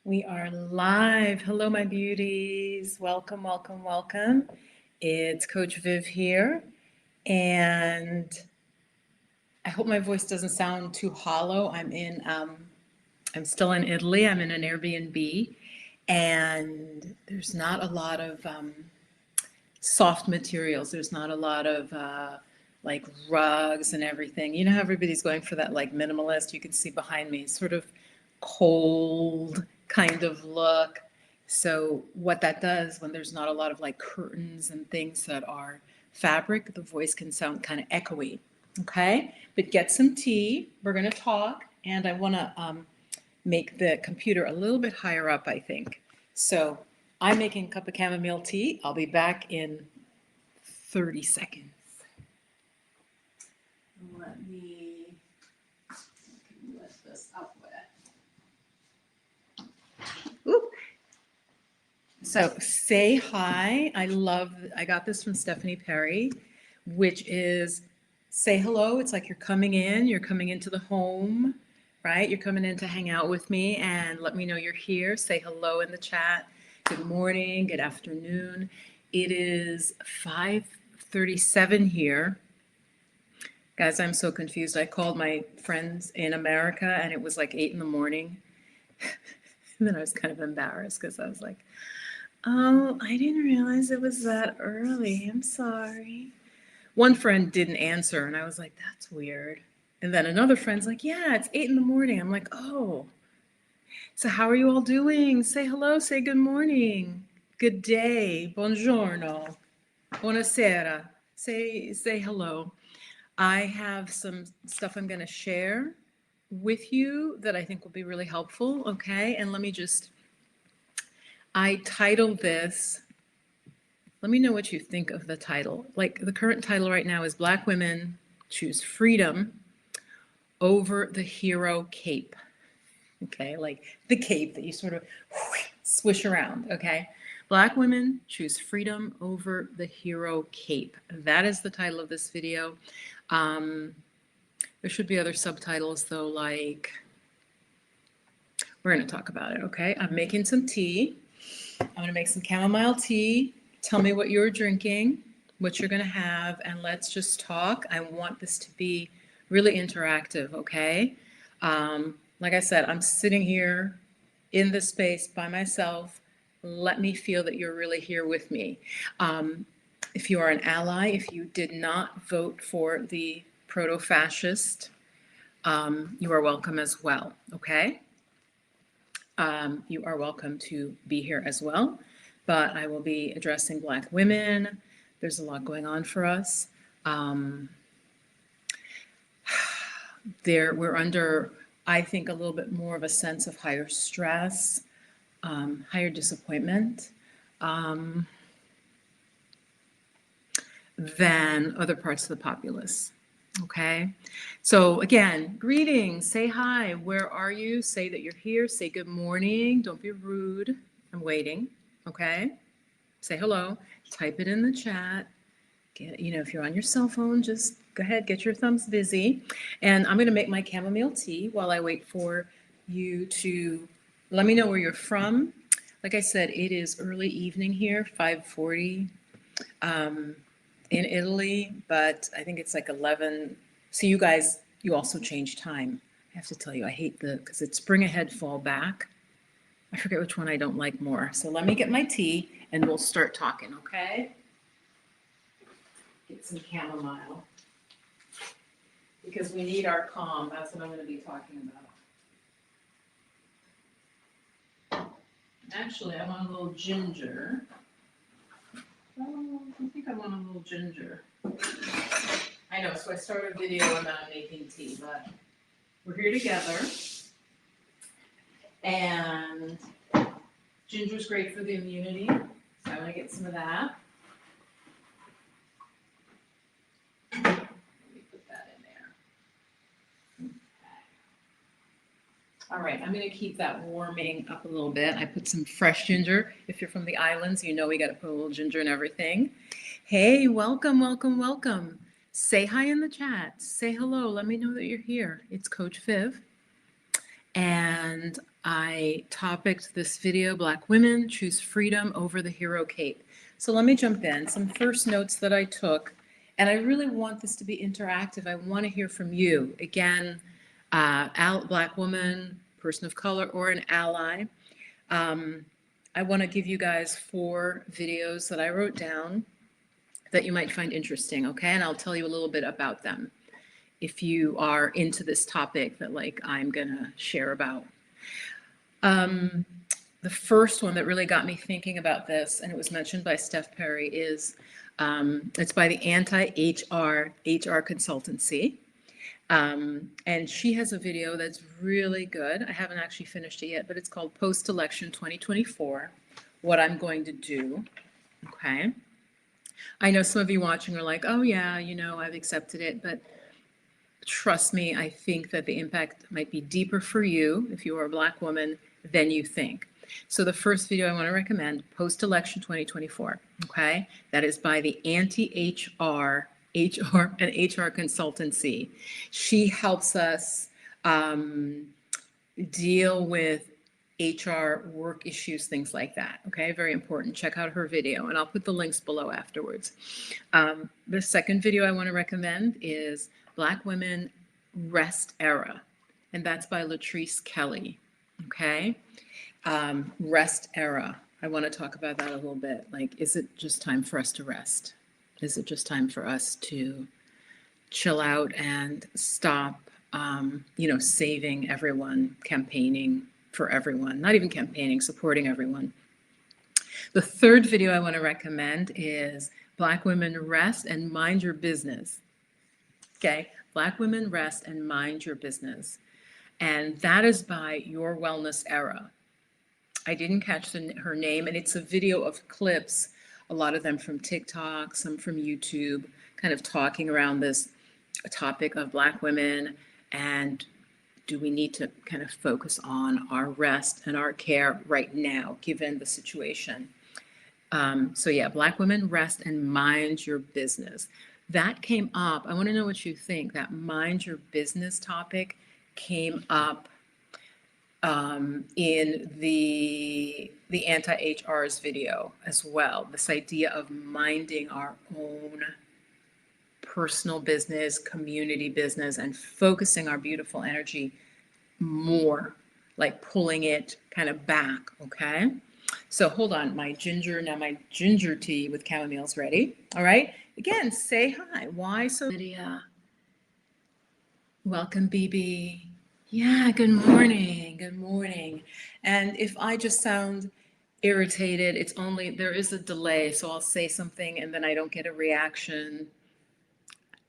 We are live. Hello, my beauties. Welcome, welcome, welcome. It's Coach Viv here, and I hope my voice doesn't sound too hollow. I'm still in Italy. I'm in an Airbnb, and there's not a lot of soft materials. There's not a lot of like rugs and everything. You know how everybody's going for that like minimalist? You can see behind me, sort of cold kind of look. So what that does when there's not a lot of like curtains and things that are fabric, the voice can sound kind of echoey. Okay, but get some tea. We're gonna talk, and I want to make the computer a little bit higher up, I think. So I'm making a cup of chamomile tea. I'll be back in 30 seconds. Let me lift this up with. Ooh. So say hi. I got this from Stephanie Perry, which is say hello. It's like you're coming into the home, right? You're coming in to hang out with me and let me know you're here. Say hello in the chat. Good morning, good afternoon. It is 5:37 here. Guys, I'm so confused. I called my friends in America and it was like 8 in the morning. And then I was kind of embarrassed because I was like, oh, I didn't realize it was that early. I'm sorry. One friend didn't answer and I was like, that's weird. And then another friend's like, yeah, it's 8 in the morning. I'm like, oh. So how are you all doing? Say hello, say good morning. Good day. Buongiorno. Buonasera. Say hello. I have some stuff I'm going to share with you that I think will be really helpful, okay? And I titled this, let me know what you think of the title. Like the current title right now is Black Women Choose Freedom Over the Hero Cape, okay? Like the cape that you sort of swish around, okay? Black women choose freedom over the hero cape. That is the title of this video. There should be other subtitles though, like, we're gonna talk about it, okay? I'm making some tea. I'm gonna make some chamomile tea. Tell me what you're drinking, what you're gonna have, and let's just talk. I want this to be really interactive, okay? Like I said, I'm sitting here in this space by myself. Let me feel that you're really here with me. If you are an ally, if you did not vote for the proto-fascist, you are welcome as well, okay? You are welcome to be here as well, but I will be addressing Black women. There's a lot going on for us. We're under, I think, a little bit more of a sense of higher stress, higher disappointment than other parts of the populace. Okay, so again, greetings, say hi, where are you? Say that you're here, say good morning, don't be rude, I'm waiting, okay? Say hello, type it in the chat. If you're on your cell phone, just go ahead, get your thumbs busy. And I'm gonna make my chamomile tea while I wait for you to let me know where you're from. Like I said, it is early evening here, 5:40 in Italy, but I think it's like 11. So you guys, you also change time. I have to tell you, I hate because it's spring ahead, fall back. I forget which one I don't like more. So let me get my tea and we'll start talking, okay? Get some chamomile. Because we need our calm. That's what I'm going to be talking about. Actually, I want a little ginger. Oh, I think I want a little ginger. I know, so I started a video about making tea, but we're here together. And ginger's great for the immunity, so I'm going to get some of that. Let me put that in there. Okay. All right, I'm going to keep that warming up a little bit. I put some fresh ginger. If you're from the islands, you know we got to put a little ginger in everything. Hey, welcome, welcome, welcome. Say hi in the chat. Say hello. Let me know that you're here. It's Coach Viv. And and I topicked this video, Black Women Choose Freedom Over the Hero Cape. So let me jump in. Some first notes that I took, and I really want this to be interactive. I want to hear from you. Again, Black woman, person of color, or an ally. I want to give you guys 4 videos that I wrote down that you might find interesting, okay? And I'll tell you a little bit about them if you are into this topic that like I'm gonna share about. The first one that really got me thinking about this, and it was mentioned by Steph Perry, is it's by the Anti-HR consultancy. And she has a video that's really good. I haven't actually finished it yet, but it's called Post-Election 2024, What I'm Going to Do, okay? I know some of you watching are like, oh yeah, you know, I've accepted it, but trust me, I think that the impact might be deeper for you if you are a Black woman than you think. So the first video I want to recommend, Post-Election 2024, okay? That is by the Anti-HR consultancy. She helps us deal with HR work issues, things like that, okay? Very important. Check out her video, and I'll put the links below afterwards. The second video I want to recommend is Black Women Rest Era, and that's by Latrice Kelly, okay? Rest Era. I want to talk about that a little bit. Like, is it just time for us to rest? Is it just time for us to chill out and stop, you know, saving everyone, campaigning for everyone, not even campaigning, supporting everyone. The third video I want to recommend is Black Women Rest and Mind Your Business. Okay, Black Women Rest and Mind Your Business. And that is by Your Wellness Era. I didn't catch her name, and it's a video of clips, a lot of them from TikTok, some from YouTube, kind of talking around this topic of Black women and do we need to kind of focus on our rest and our care right now, given the situation? So yeah, Black Women Rest and Mind Your Business. That came up. I want to know what you think. That Mind Your Business topic came up in the Anti-HR's video as well. This idea of minding our own personal business, community business, and focusing our beautiful energy more, like pulling it kind of back, okay? So hold on, my ginger tea with chamomile's ready. All right, again, say hi. Why so? Lydia, welcome, BB. Yeah, good morning, good morning. And if I just sound irritated, it's only, there is a delay, so I'll say something and then I don't get a reaction.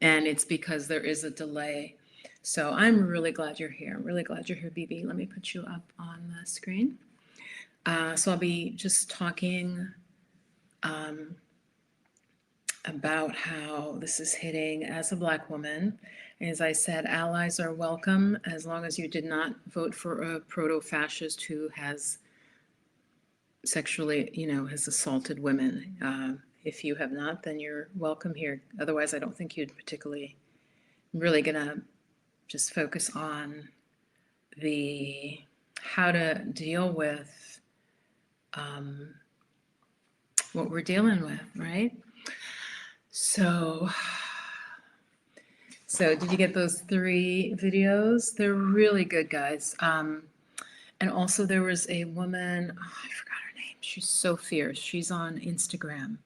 And it's because there is a delay. So I'm really glad you're here. I'm really glad you're here, BB. Let me put you up on the screen. So I'll be just talking about how this is hitting as a Black woman. As I said, allies are welcome as long as you did not vote for a proto-fascist who has sexually, you know, has assaulted women. If you have not, then you're welcome here. Otherwise, I don't think you'd particularly, really gonna just focus on the how to deal with what we're dealing with, right? So did you get those 3 videos? They're really good, guys. And also there was a woman, oh, I forgot her name. She's so fierce. She's on Instagram.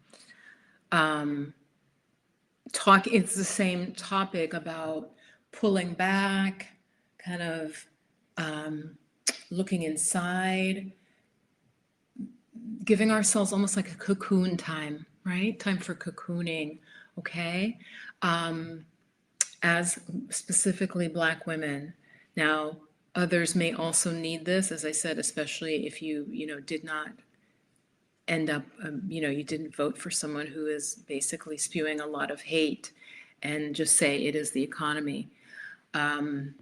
It's the same topic about pulling back, kind of looking inside, giving ourselves almost like a cocoon time, right? Time for cocooning, okay? As specifically Black women. Now, others may also need this, as I said, especially if you did not end up, you didn't vote for someone who is basically spewing a lot of hate and just say it is the economy and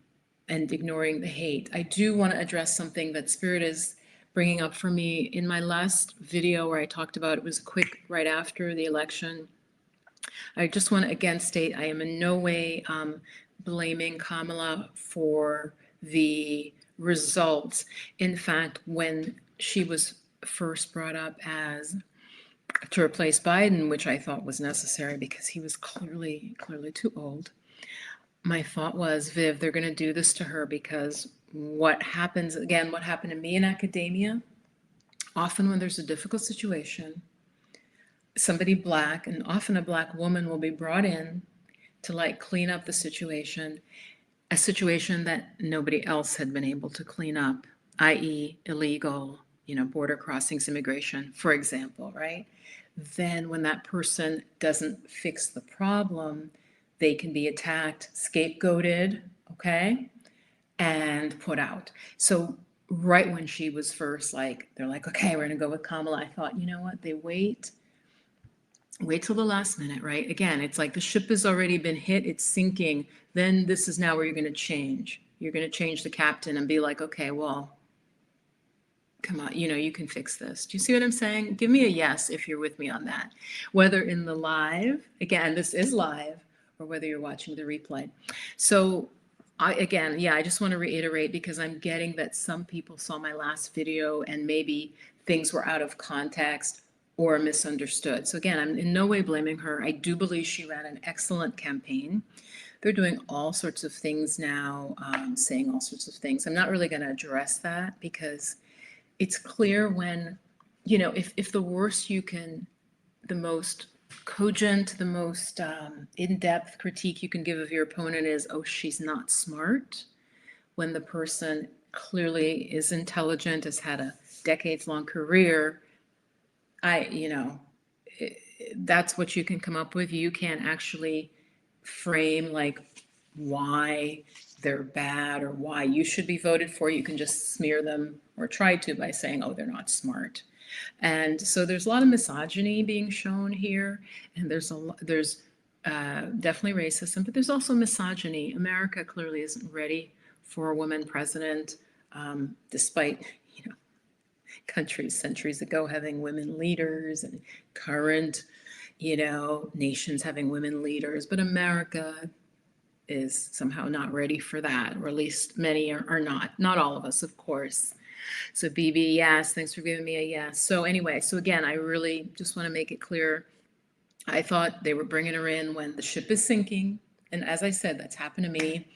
ignoring the hate. I do want to address something that Spirit is bringing up for me in my last video where I talked about, it was quick right after the election. I just want to again state I am in no way blaming Kamala for the results. In fact, when she was first brought up as to replace Biden, which I thought was necessary because he was clearly too old, my thought was, Viv, they're going to do this to her because what happens, again, what happened to me in academia, often when there's a difficult situation, somebody Black, and often a Black woman, will be brought in to like clean up the situation, a situation that nobody else had been able to clean up, i.e., illegal, border crossings, immigration, for example, right? Then when that person doesn't fix the problem, they can be attacked, scapegoated, okay, and put out. So right when she was first like, they're like, okay, we're gonna go with Kamala, I thought, you know what, they wait till the last minute, right? Again, it's like the ship has already been hit, it's sinking. Then this is now where you're going to change. You're going to change the captain and be like, okay, well, come on, you can fix this. Do you see what I'm saying? Give me a yes if you're with me on that. Whether in the live, again, this is live, or whether you're watching the replay. So I just want to reiterate because I'm getting that some people saw my last video and maybe things were out of context or misunderstood. So again, I'm in no way blaming her. I do believe she ran an excellent campaign. They're doing all sorts of things now, saying all sorts of things. I'm not really going to address that because it's clear when, if the worst the most cogent, the most in-depth critique you can give of your opponent is, oh, she's not smart, when the person clearly is intelligent, has had a decades-long career, that's what you can come up with. You can't actually frame like why they're bad or why you should be voted for. You can just smear them or try to by saying, oh, they're not smart. And so there's a lot of misogyny being shown here, and there's definitely racism, but there's also misogyny. America clearly isn't ready for a woman president, despite countries centuries ago having women leaders and current nations having women leaders, but America is somehow not ready for that, or at least many are not all of us, of course. So BB, yes, thanks for giving me a yes. So anyway, so again, I really just want to make it clear, I thought they were bringing her in when the ship is sinking, and as I said, that's happened to me.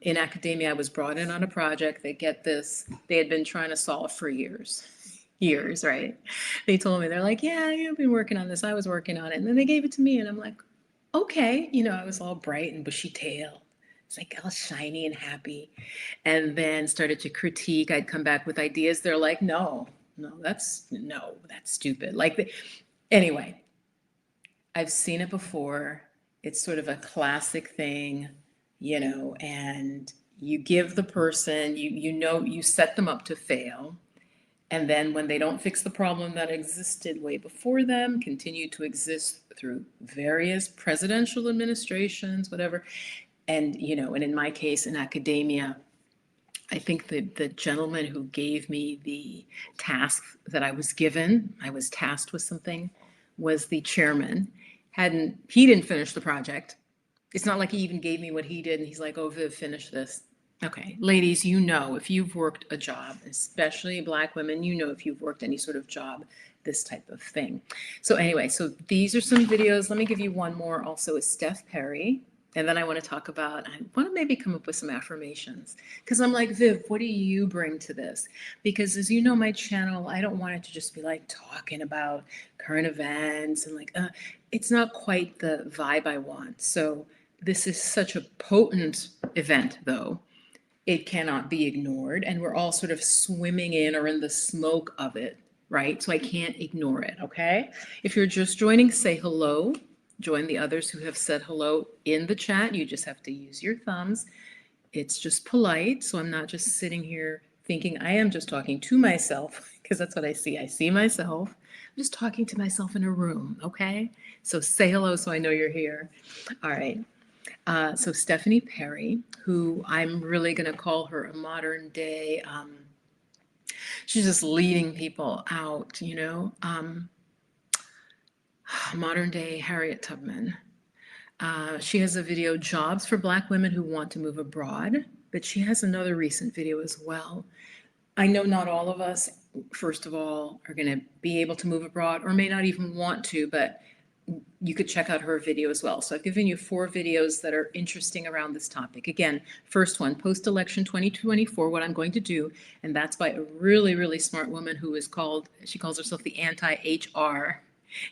In academia, I was brought in on a project. They had been trying to solve for years, right? They told me, they're like, yeah, you've been working on this. I was working on it. And then they gave it to me, and I'm like, okay. I was all bright and bushy tail. It's like all shiny and happy. And then started to critique. I'd come back with ideas. They're like, no, that's stupid. Anyway, I've seen it before. It's sort of a classic thing, and you give the person, you set them up to fail. And then when they don't fix the problem that existed way before them, continue to exist through various presidential administrations, whatever. And, and in my case, in academia, I think the gentleman who gave me the task that I was given, I was tasked with something, was the chairman. He didn't finish the project. It's not like he even gave me what he did and he's like, oh, Viv, finish this. Okay, ladies, if you've worked a job, especially Black women, if you've worked any sort of job, this type of thing. So anyway, so these are some videos. Let me give you one more also with Steph Perry. And then I want to maybe come up with some affirmations. Because I'm like, Viv, what do you bring to this? Because as you know, my channel, I don't want it to just be like talking about current events and it's not quite the vibe I want. So this is such a potent event, though. It cannot be ignored. And we're all sort of swimming in or in the smoke of it, right? So I can't ignore it, okay? If you're just joining, say hello. Join the others who have said hello in the chat. You just have to use your thumbs. It's just polite. So I'm not just sitting here thinking I am just talking to myself, because that's what I see. I see myself. I'm just talking to myself in a room, okay? So say hello so I know you're here. All right. So Stephanie Perry, who I'm really going to call her a modern day, she's just leading people out, modern day Harriet Tubman. She has a video, Jobs for Black Women Who Want to Move Abroad. but she has another recent video as well. I know not all of us, first of all, are going to be able to move abroad or may not even want to, but you could check out her video as well. So I've given you 4 videos that are interesting around this topic. Again, first one, post-election 2024, what I'm going to do, and that's by a really, really smart woman who is called, she calls herself the anti-HR,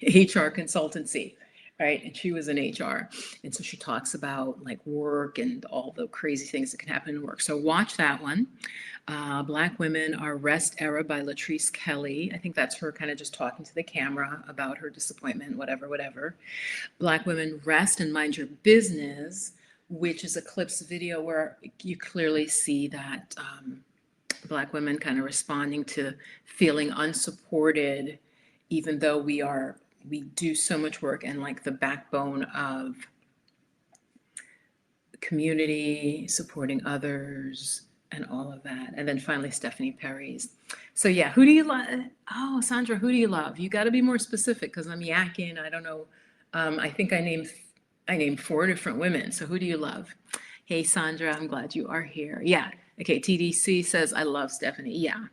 HR consultancy, right? And she was in HR. And so she talks about like work and all the crazy things that can happen in work. So watch that one. Black Women Are Rest Era by Latrice Kelly. I think that's her kind of just talking to the camera about her disappointment, whatever, whatever. Black Women Rest and Mind Your Business, which is a clips video where you clearly see that Black women kind of responding to feeling unsupported, even though we do so much work and like the backbone of community, supporting others, and all of that. And then finally, Stephanie Perry's. So yeah, who do you love? Oh, Sandra, who do you love? You got to be more specific because I'm yakking. I don't know. I think I named 4 different women. So who do you love? Hey, Sandra, I'm glad you are here. Yeah. Okay. TDC says, I love Stephanie. Yeah.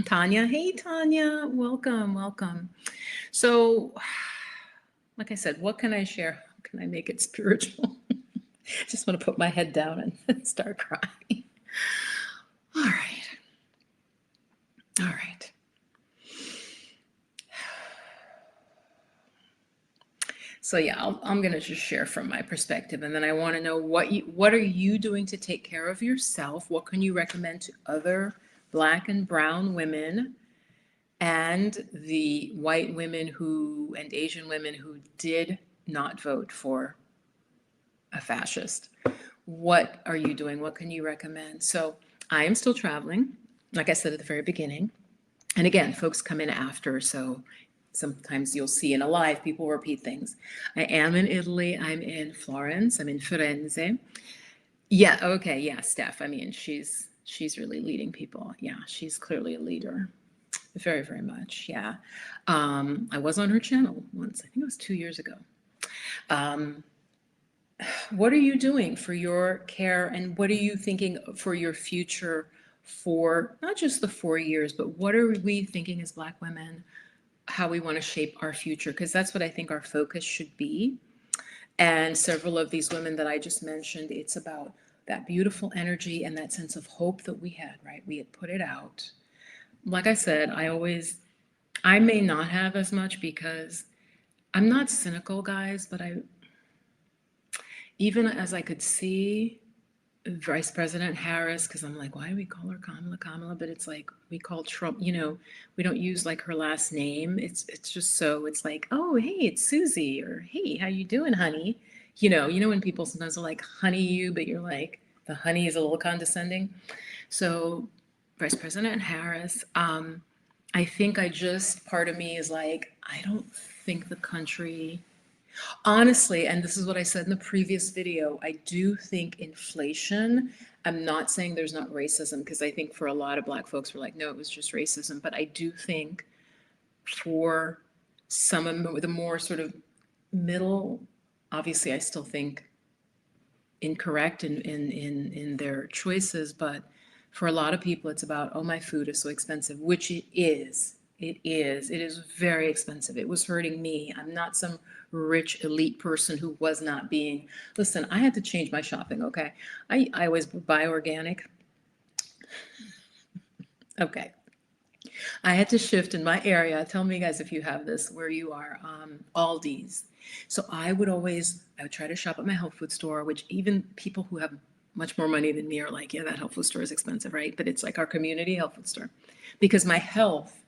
Tanya. Hey, Tanya. Welcome. Welcome. So, like I said, what can I share? How can I make it spiritual? Just want to put my head down and start crying. All right. All right. So yeah, I'm going to just share from my perspective, and then I want to know what are you doing to take care of yourself? What can you recommend to other Black and brown women and the white women and Asian women who did not vote for a fascist? What are you doing? What can you recommend? So I am still traveling, like I said at the very beginning. And again, folks come in after, so sometimes you'll see in a live, people repeat things. I am in Italy. I'm in Florence. I'm in Firenze. Yeah, okay, yeah, Steph. I mean, she's really leading people. Yeah, she's clearly a leader. Very, very much. Yeah. I was on her channel once. I think it was 2 years ago. What are you doing for your care, and what are you thinking for your future for not just the 4 years, but what are we thinking as Black women, how we want to shape our future? Because that's what I think our focus should be. And several of these women that I just mentioned, it's about that beautiful energy and that sense of hope that we had, right? We had put it out. Like I said, I may not have as much because I'm not cynical, guys, but even as I could see Vice President Harris, because I'm like, why do we call her Kamala? But it's like we call Trump, we don't use like her last name. It's just so it's like, oh, hey, it's Susie, or hey, how you doing, honey? When people sometimes are like honey you, but you're like, the honey is a little condescending. So Vice President Harris, I think part of me is like, I don't think the country, honestly, and this is what I said in the previous video, I do think inflation, I'm not saying there's not racism, because I think for a lot of Black folks, we're like, no, it was just racism. But I do think for some of the more sort of middle, obviously, I still think incorrect in their choices, but for a lot of people, it's about, oh, my food is so expensive, which it is. It is very expensive. It was hurting me. I'm not some rich elite person who was not being, listen, I had to change my shopping, okay? I always buy organic. Okay. I had to shift in my area. Tell me, guys, if you have this where you are, Aldi's. So I would try to shop at my health food store, which even people who have much more money than me are like, yeah, that health food store is expensive, right? But it's like our community health food store. Because my health,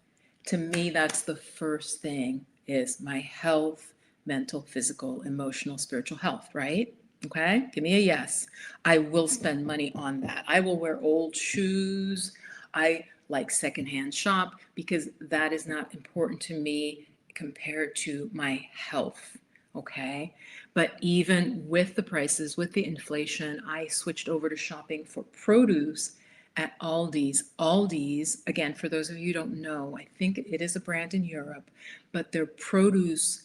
to me, that's the first thing, is my health, mental, physical, emotional, spiritual health, right? Okay, give me a yes. I will spend money on that. I will wear old shoes. I like secondhand shop because that is not important to me compared to my health. Okay, but even with the prices, with the inflation, I switched over to shopping for produce at Aldi's. Aldi's, again, for those of you who don't know, I think it is a brand in Europe, but their produce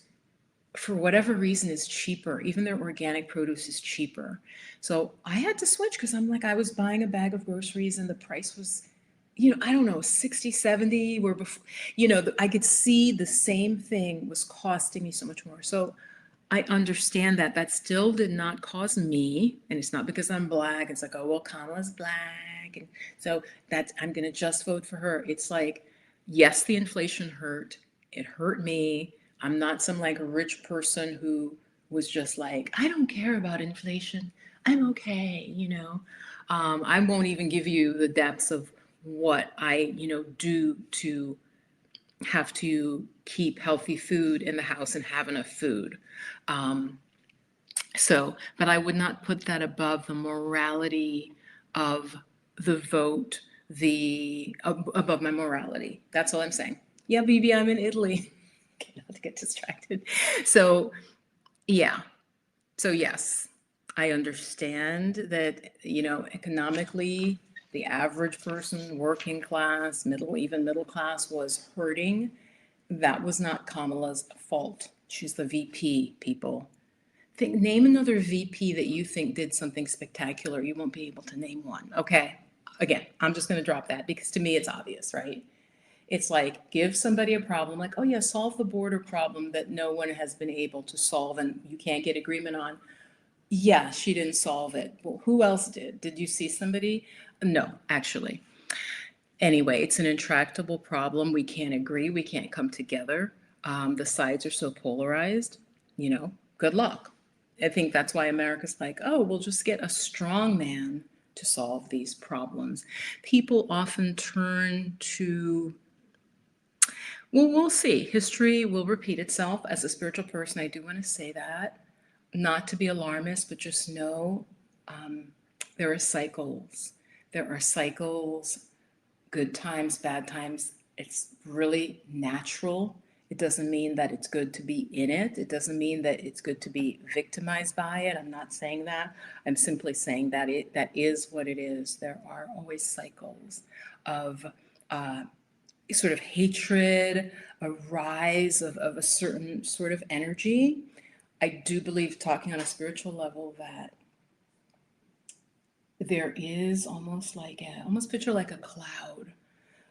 for whatever reason, is cheaper. Even their organic produce is cheaper. So I had to switch because I'm like, I was buying a bag of groceries and the price was, I don't know, 60, 70, where before, I could see the same thing was costing me so much more. So I understand that. That still did not cause me, and it's not because I'm black. It's like, oh, well, Kamala's black. And so I'm going to just vote for her. It's like, yes, the inflation hurt. It hurt me. I'm not some like rich person who was just like, I don't care about inflation. I'm okay. I won't even give you the depths of what I do to have to keep healthy food in the house and have enough food. Um, but I would not put that above the morality of the vote, above my morality. That's all I'm saying. Yeah, BB, I'm in Italy. Okay, not to get distracted. So, yeah. So, yes, I understand that, economically, the average person, working class, even middle class, was hurting. That was not Kamala's fault. She's the VP, people. Name another VP that you think did something spectacular. You won't be able to name one. Okay. Again, I'm just going to drop that because to me it's obvious, right? It's like give somebody a problem, like, oh yeah, solve the border problem that no one has been able to solve and you can't get agreement on. Yeah, she didn't solve it. Well, who else did? Did you see somebody? No, actually. Anyway, it's an intractable problem. We can't agree. We can't come together. The sides are so polarized. Good luck. I think that's why America's like, oh, we'll just get a strong man to solve these problems. People often turn to, well, we'll see. History will repeat itself. As a spiritual person, I do want to say that. Not to be alarmist, but just know there are cycles. There are cycles, good times, bad times. It's really natural. It doesn't mean that it's good to be in it. It doesn't mean that it's good to be victimized by it. I'm not saying that. I'm simply saying that that is what it is. There are always cycles of sort of hatred, a rise of a certain sort of energy. I do believe, talking on a spiritual level, that there is almost picture like a cloud,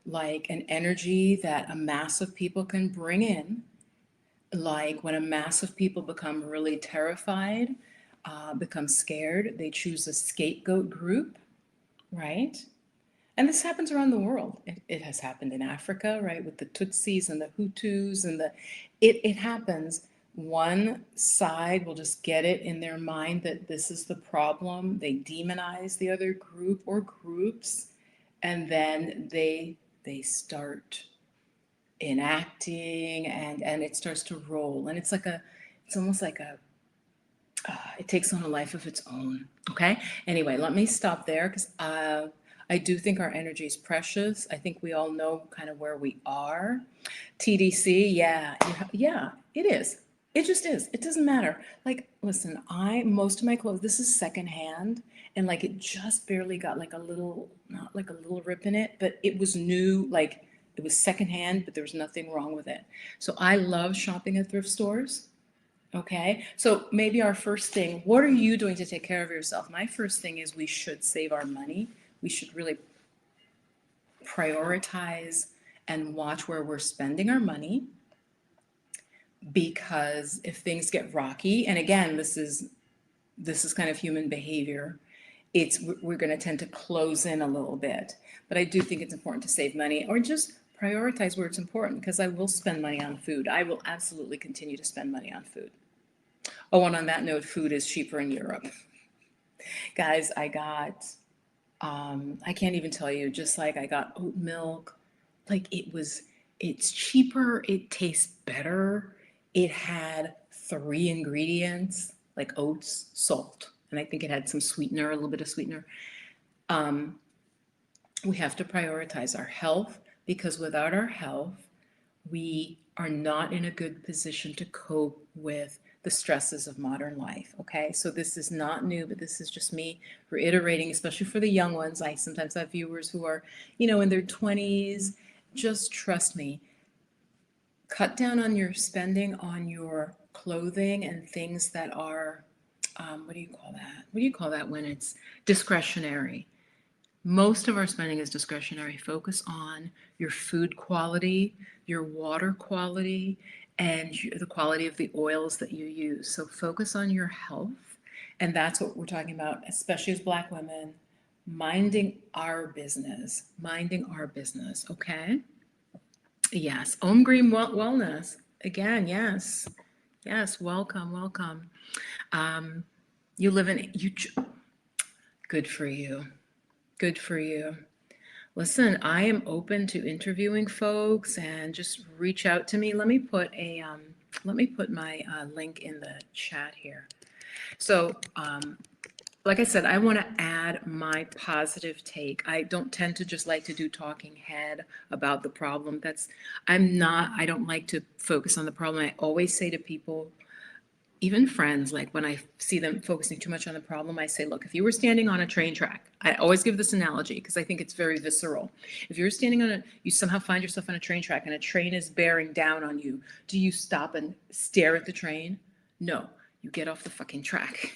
like an energy that a mass of people can bring in. Like when a mass of people become really terrified, become scared, they choose a scapegoat group, right? And this happens around the world. It has happened in Africa, right, with the Tutsis and the Hutus it happens. One side will just get it in their mind that this is the problem. They demonize the other group or groups, and then they start enacting and it starts to roll. And it's almost like it takes on a life of its own. Okay. Anyway, let me stop there because I do think our energy is precious. I think we all know kind of where we are. TDC, yeah, yeah, it is. It just is. It doesn't matter. Like, listen, most of my clothes, this is secondhand, and like it just barely got like a little, not like a little rip in it, but it was new, like it was secondhand, but there was nothing wrong with it. So I love shopping at thrift stores. Okay, so maybe our first thing, what are you doing to take care of yourself? My first thing is we should save our money. We should really prioritize and watch where we're spending our money, because if things get rocky, and again, this is kind of human behavior, we're going to tend to close in a little bit. But I do think it's important to save money or just prioritize where it's important, because I will spend money on food. I will absolutely continue to spend money on food. Oh, and on that note, food is cheaper in Europe. Guys, I got, I can't even tell you, just like I got oat milk, like it's cheaper, it tastes better. It had 3 ingredients, like oats, salt, and I think it had some sweetener, a little bit of sweetener. We have to prioritize our health, because without our health, we are not in a good position to cope with the stresses of modern life. Okay, so this is not new, but this is just me reiterating, especially for the young ones. I sometimes have viewers who are, in their 20s. Just trust me. Cut down on your spending on your clothing and things that are, what do you call that? What do you call that when it's discretionary? Most of our spending is discretionary. Focus on your food quality, your water quality, and the quality of the oils that you use. So focus on your health. And that's what we're talking about, especially as Black women, minding our business, okay? Yes, Om Green Wellness. Again, yes. Yes, welcome, welcome. You live in, good for you. Good for you. Listen, I am open to interviewing folks and just reach out to me. Let me put my link in the chat here. So, like I said, I want to add my positive take. I don't tend to just like to do talking head about the problem. I don't like to focus on the problem. I always say to people, even friends, like when I see them focusing too much on the problem, I say, look, if you were standing on a train track, I always give this analogy because I think it's very visceral. If you're standing you somehow find yourself on a train track and a train is bearing down on you, do you stop and stare at the train? No, you get off the fucking track.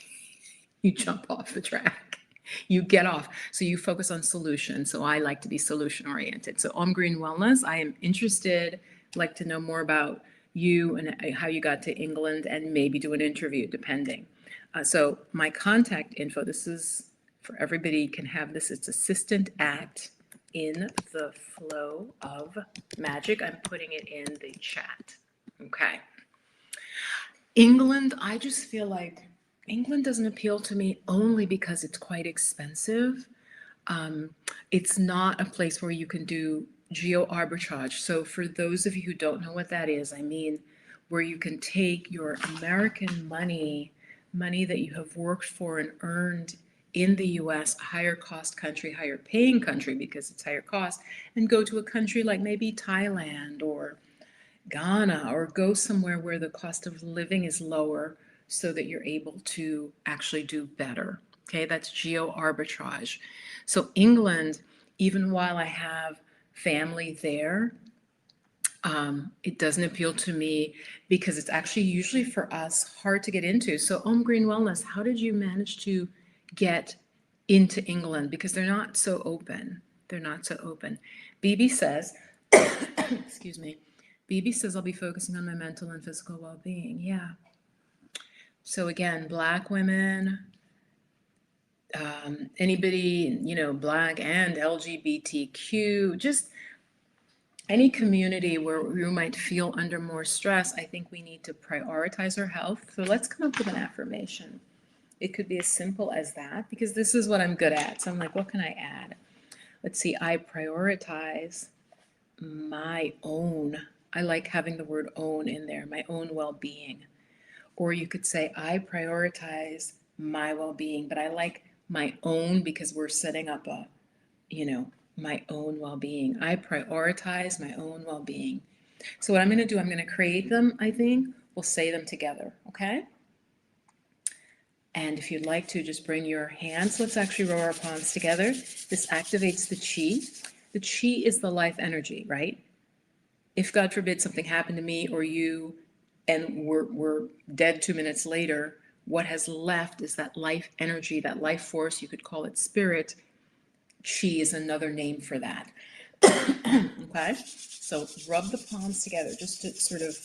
You jump off the track. You get off. So you focus on solutions. So I like to be solution oriented. So Om Green Wellness, I am interested, like to know more about you and how you got to England and maybe do an interview depending. So my contact info, this is for everybody can have this. It's assistant at in the flow of magic. I'm putting it in the chat. Okay. England, I just feel like England doesn't appeal to me only because it's quite expensive. It's not a place where you can do geo arbitrage. So for those of you who don't know what that is, I mean, where you can take your American money that you have worked for and earned in the US, a higher cost country, higher paying country because it's higher cost, and go to a country like maybe Thailand or Ghana, or go somewhere where the cost of living is lower so that you're able to actually do better. Okay, that's geo arbitrage. So England, even while I have family there, it doesn't appeal to me because it's actually usually for us hard to get into. So Om Green Wellness, how did you manage to get into England? Because they're not so open. They're not so open. BB says, excuse me, BB says I'll be focusing on my mental and physical well-being. Yeah. So again, Black women, anybody, Black and LGBTQ, just any community where you might feel under more stress, I think we need to prioritize our health. So let's come up with an affirmation. It could be as simple as that because this is what I'm good at. So I'm like, what can I add? Let's see, I prioritize my own. I like having the word own in there, my own well-being. Or you could say, I prioritize my well-being, but I like my own because we're setting up my own well-being. I prioritize my own well-being. So what I'm going to do, I'm going to create them, I think. We'll say them together, okay? And if you'd like to, just bring your hands. Let's actually roll our palms together. This activates the chi. The chi is the life energy, right? If God forbid something happened to me or you and we're dead 2 minutes later, what has left is that life energy, that life force, you could call it spirit. Chi is another name for that. Okay, so rub the palms together just to sort of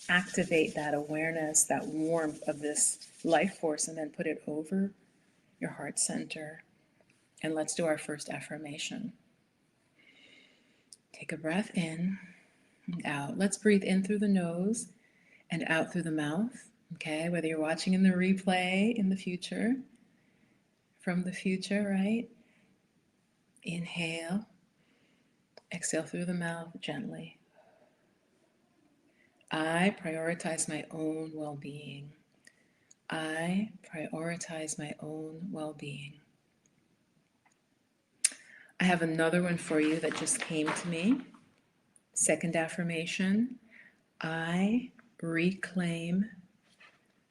activate that awareness, that warmth of this life force, and then put it over your heart center. And let's do our first affirmation. Take a breath in and out. Let's breathe in through the nose and out through the mouth. Okay, whether you're watching in the replay in the future, from the future, right? Inhale, exhale through the mouth gently. I prioritize my own well-being. I prioritize my own well-being. I have another one for you that just came to me. Second affirmation, I reclaim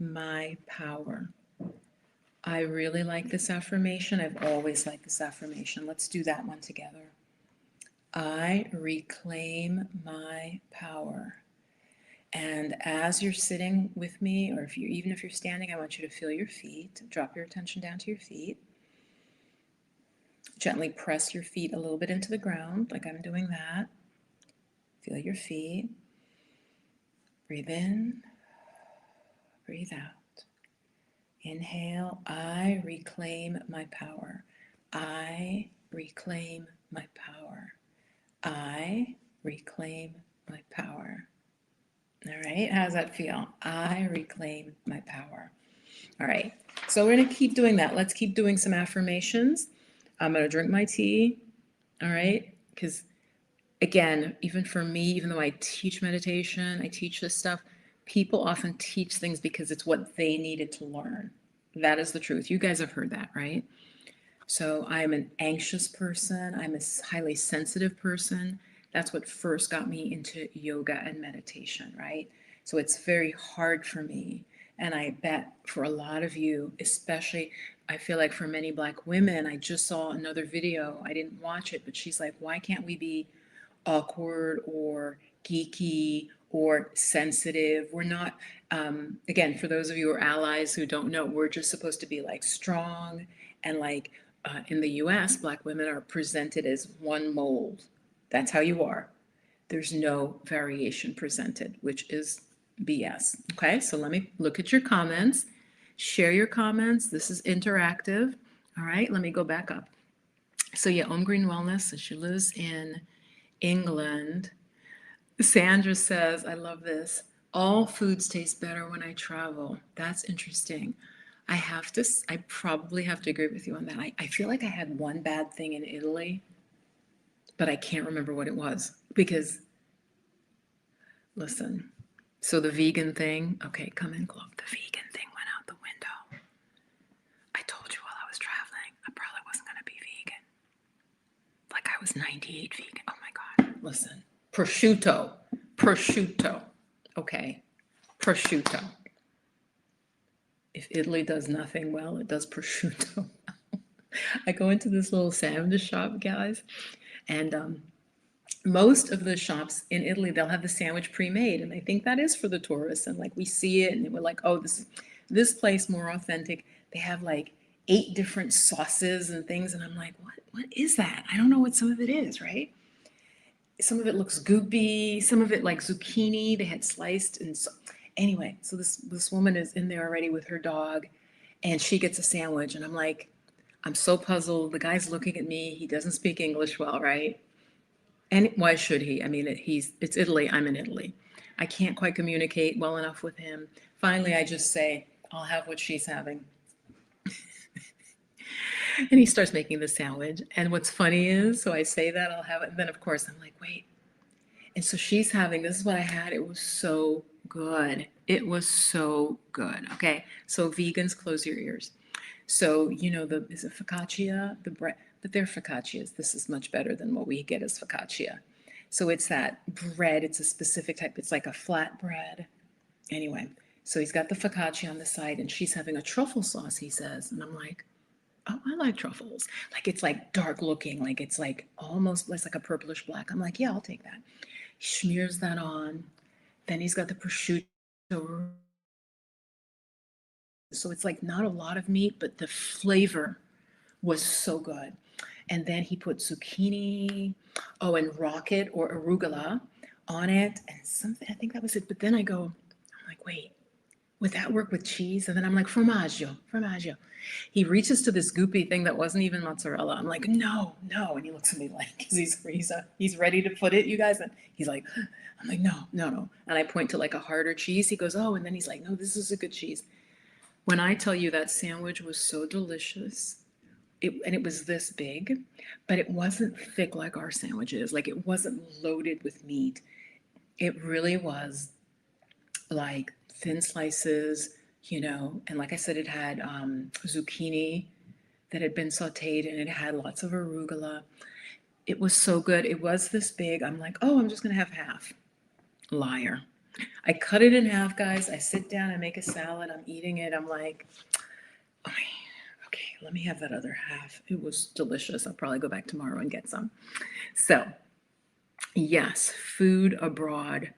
my power. I really like this affirmation. I've always liked this affirmation. Let's do that one together. I reclaim my power. And as you're sitting with me, or even if you're standing, I want you to feel your feet. Drop your attention down to your feet. Gently press your feet a little bit into the ground, like I'm doing that. Feel your feet. Breathe in, breathe out. Inhale, I reclaim my power. I reclaim my power. I reclaim my power. All right, how does that feel? I reclaim my power. All right, so we're gonna keep doing that. Let's keep doing some affirmations. I'm gonna drink my tea, all right? Because again, even for me, even though I teach meditation, I teach this stuff, people often teach things because it's what they needed to learn. That is the truth. You guys have heard that, right? So I'm an anxious person. I'm a highly sensitive person. That's what first got me into yoga and meditation, right? So it's very hard for me. And I bet for a lot of you, especially, I feel like for many Black women, I just saw another video. I didn't watch it, but she's like, why can't we be awkward or geeky or sensitive? We're not, again, for those of you who are allies who don't know, we're just supposed to be like strong and like in the US, Black women are presented as one mold. That's how you are. There's no variation presented, which is BS. Okay, so let me look at your comments. Share your comments. This is interactive. All right, let me go back up. So yeah, Om Green Wellness, she lives in England. Sandra says, I love this. All foods taste better when I travel. That's interesting. I probably have to agree with you on that. I feel like I had one bad thing in Italy, but I can't remember what it was because, listen, so the vegan thing, okay, come in, Globe. The vegan thing went out the window. I told you while I was traveling, I probably wasn't going to be vegan. Like I was 98 vegan. Oh my God. Listen, prosciutto. Okay, prosciutto. If Italy does nothing well, it does prosciutto. I go into this little sandwich shop, guys, and most of the shops in Italy, they'll have the sandwich pre-made, and I think that is for the tourists. And like we see it, and we're like, oh, this place more authentic. They have like 8 different sauces and things, and I'm like, what is that? I don't know what some of it is, right? Some of it looks goopy, some of it like zucchini they had sliced, and so anyway, so this woman is in there already with her dog, and she gets a sandwich, and I'm like, I'm so puzzled. The guy's looking at me. He doesn't speak English well, right? And why should he? I mean, it's Italy. I'm in Italy. I can't quite communicate well enough with him. Finally, I just say, I'll have what she's having. And he starts making the sandwich. And what's funny is, so I say that, I'll have it. And then, of course, I'm like, wait. And so she's having, this is what I had. It was so good. It was so good. Okay. So vegans, close your ears. So, you know, is it focaccia? The bread, but they're focaccias. This is much better than what we get as focaccia. So it's that bread. It's a specific type. It's like a flat bread. Anyway, so he's got the focaccia on the side and she's having a truffle sauce, he says. And I'm like, oh, I like truffles. Like it's like dark looking, like it's like almost it's like a purplish black. I'm like, yeah, I'll take that. He smears that on. Then he's got the prosciutto. So it's like not a lot of meat, but the flavor was so good. And then he put zucchini, oh, and rocket or arugula on it, and something, I think that was it. But then I'm like, wait, would that work with cheese? And then I'm like, formaggio. He reaches to this goopy thing that wasn't even mozzarella. I'm like, no. And he looks at me like, because he's ready to put it, you guys. And he's like, I'm like, no. And I point to like a harder cheese. He goes, oh, and then he's like, no, this is a good cheese. When I tell you that sandwich was so delicious, and it was this big, but it wasn't thick like our sandwiches. Like it wasn't loaded with meat. It really was like thin slices, you know, and like I said, it had zucchini that had been sauteed and it had lots of arugula. It was so good. It was this big. I'm like, oh, I'm just going to have half. Liar. I cut it in half, guys. I sit down, I make a salad, I'm eating it. I'm like, okay, let me have that other half. It was delicious. I'll probably go back tomorrow and get some. So, yes, food abroad.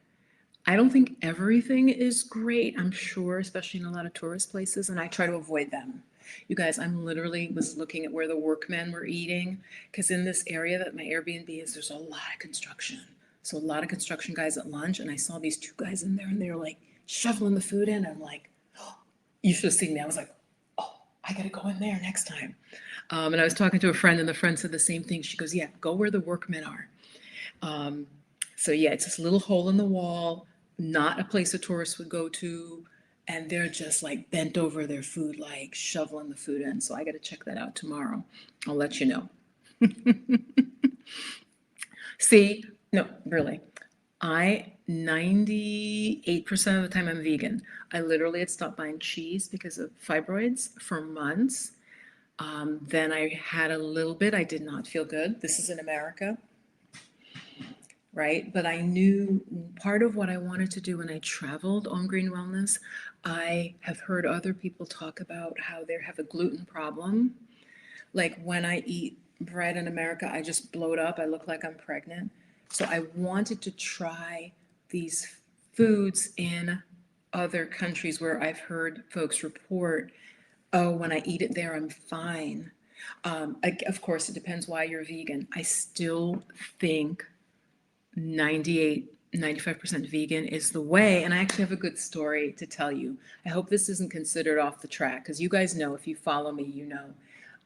I don't think everything is great. I'm sure, especially in a lot of tourist places, and I try to avoid them. You guys, I'm literally was looking at where the workmen were eating because in this area that my Airbnb is, there's a lot of construction. So a lot of construction guys at lunch, and I saw these two guys in there, and they were like shoveling the food in. I'm like, oh, you should have seen me. I was like, oh, I gotta go in there next time. And I was talking to a friend, and the friend said the same thing. She goes, yeah, go where the workmen are. Um, so yeah, it's this little hole in the wall, not a place a tourist would go to, and they're just like bent over their food, like shoveling the food in. So I got to check that out tomorrow. I'll let you know. See, no, really. 98% of the time I'm vegan. I literally had stopped buying cheese because of fibroids for months. Then I had a little bit, I did not feel good. This is in America, right? But I knew part of what I wanted to do when I traveled on Green Wellness, I have heard other people talk about how they have a gluten problem. Like when I eat bread in America, I just bloat up. I look like I'm pregnant. So I wanted to try these foods in other countries where I've heard folks report, oh, when I eat it there, I'm fine. Of course, it depends why you're vegan. I still think 98, 95% vegan is the way. And I actually have a good story to tell you. I hope this isn't considered off the track because you guys know, if you follow me, you know,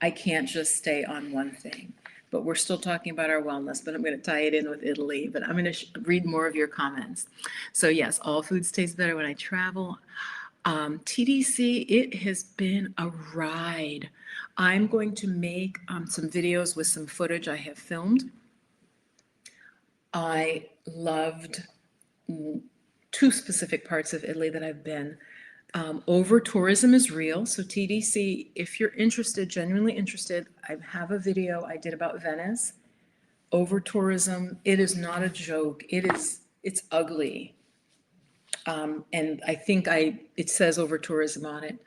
I can't just stay on one thing. But we're still talking about our wellness, but I'm going to tie it in with Italy. But I'm going to read more of your comments. So, yes, all foods taste better when I travel. TDC, it has been a ride. I'm going to make some videos with some footage I have filmed. I loved two specific parts of Italy that I've been. Over tourism is real. So TDC, if you're interested, genuinely interested, I have a video I did about Venice. Over tourism, it is not a joke. It's ugly. And I think it says over tourism on it.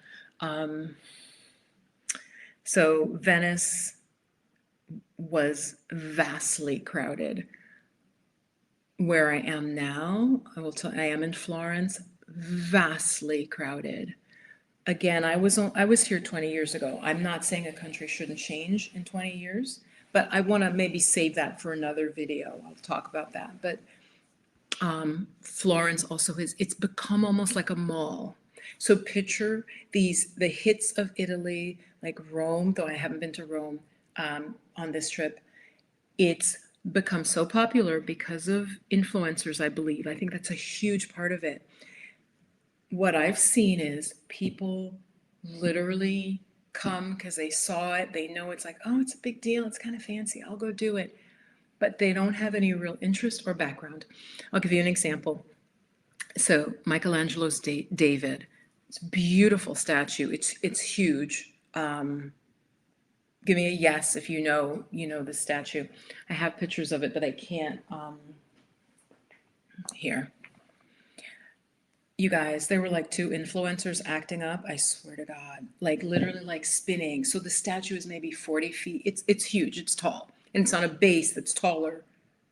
So Venice was vastly crowded. Where I am now, I am in Florence, vastly crowded. Again, I was here 20 years ago. I'm not saying a country shouldn't change in 20 years, but I want to maybe save that for another video. I'll talk about that. But Florence also it's become almost like a mall. So picture the hits of Italy, like Rome, though I haven't been to Rome on this trip. It's become so popular because of influencers, I believe. I think that's a huge part of it. What I've seen is people literally come because they saw it. They know it's like, oh, it's a big deal. It's kind of fancy. I'll go do it. But they don't have any real interest or background. I'll give you an example. So Michelangelo's David. It's a beautiful statue. It's huge. Give me a yes if you know the statue. I have pictures of it, but I can't. Here. You guys, there were like two influencers acting up. I swear to God, like literally like spinning. So the statue is maybe 40 feet. It's huge. It's tall, and it's on a base that's taller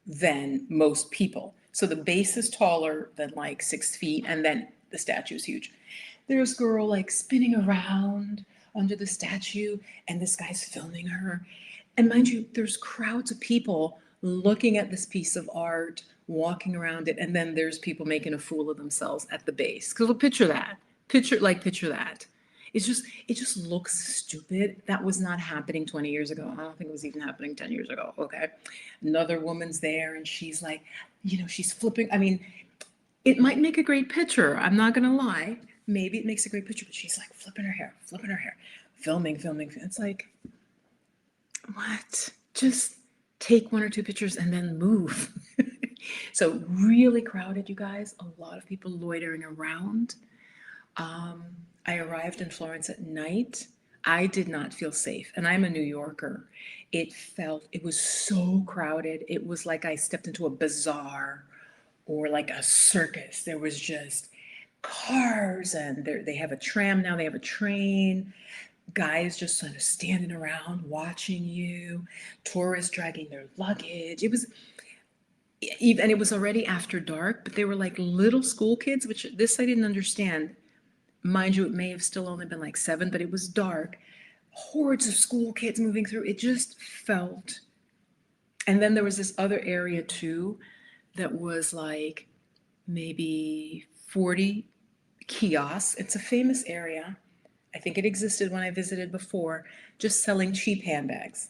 than most people. So the base is taller than like 6 feet, and then the statue is huge. There's a girl like spinning around under the statue, and this guy's filming her. And mind you, there's crowds of people looking at this piece of art, walking around it, and then there's people making a fool of themselves at the base. Because picture that. Picture that. It just looks stupid. That was not happening 20 years ago. I don't think it was even happening 10 years ago. Okay. Another woman's there and she's like, she's flipping. I mean, it might make a great picture. I'm not going to lie. Maybe it makes a great picture, but she's like flipping her hair, filming. It's like, what? Just take one or two pictures and then move. So really crowded, you guys. A lot of people loitering around. I arrived in Florence at night. I did not feel safe, and I'm a New Yorker. It was so crowded. It was like I stepped into a bazaar or like a circus. There was just cars, and they have a tram now, they have a train. Guys just sort of standing around watching you, tourists dragging their luggage. even, and it was already after dark, but they were like little school kids, which this I didn't understand. Mind you, it may have still only been like 7, but it was dark. Hordes of school kids moving through. It just felt. And then there was this other area too that was like maybe 40 kiosks. It's a famous area. I think it existed when I visited before, just selling cheap handbags.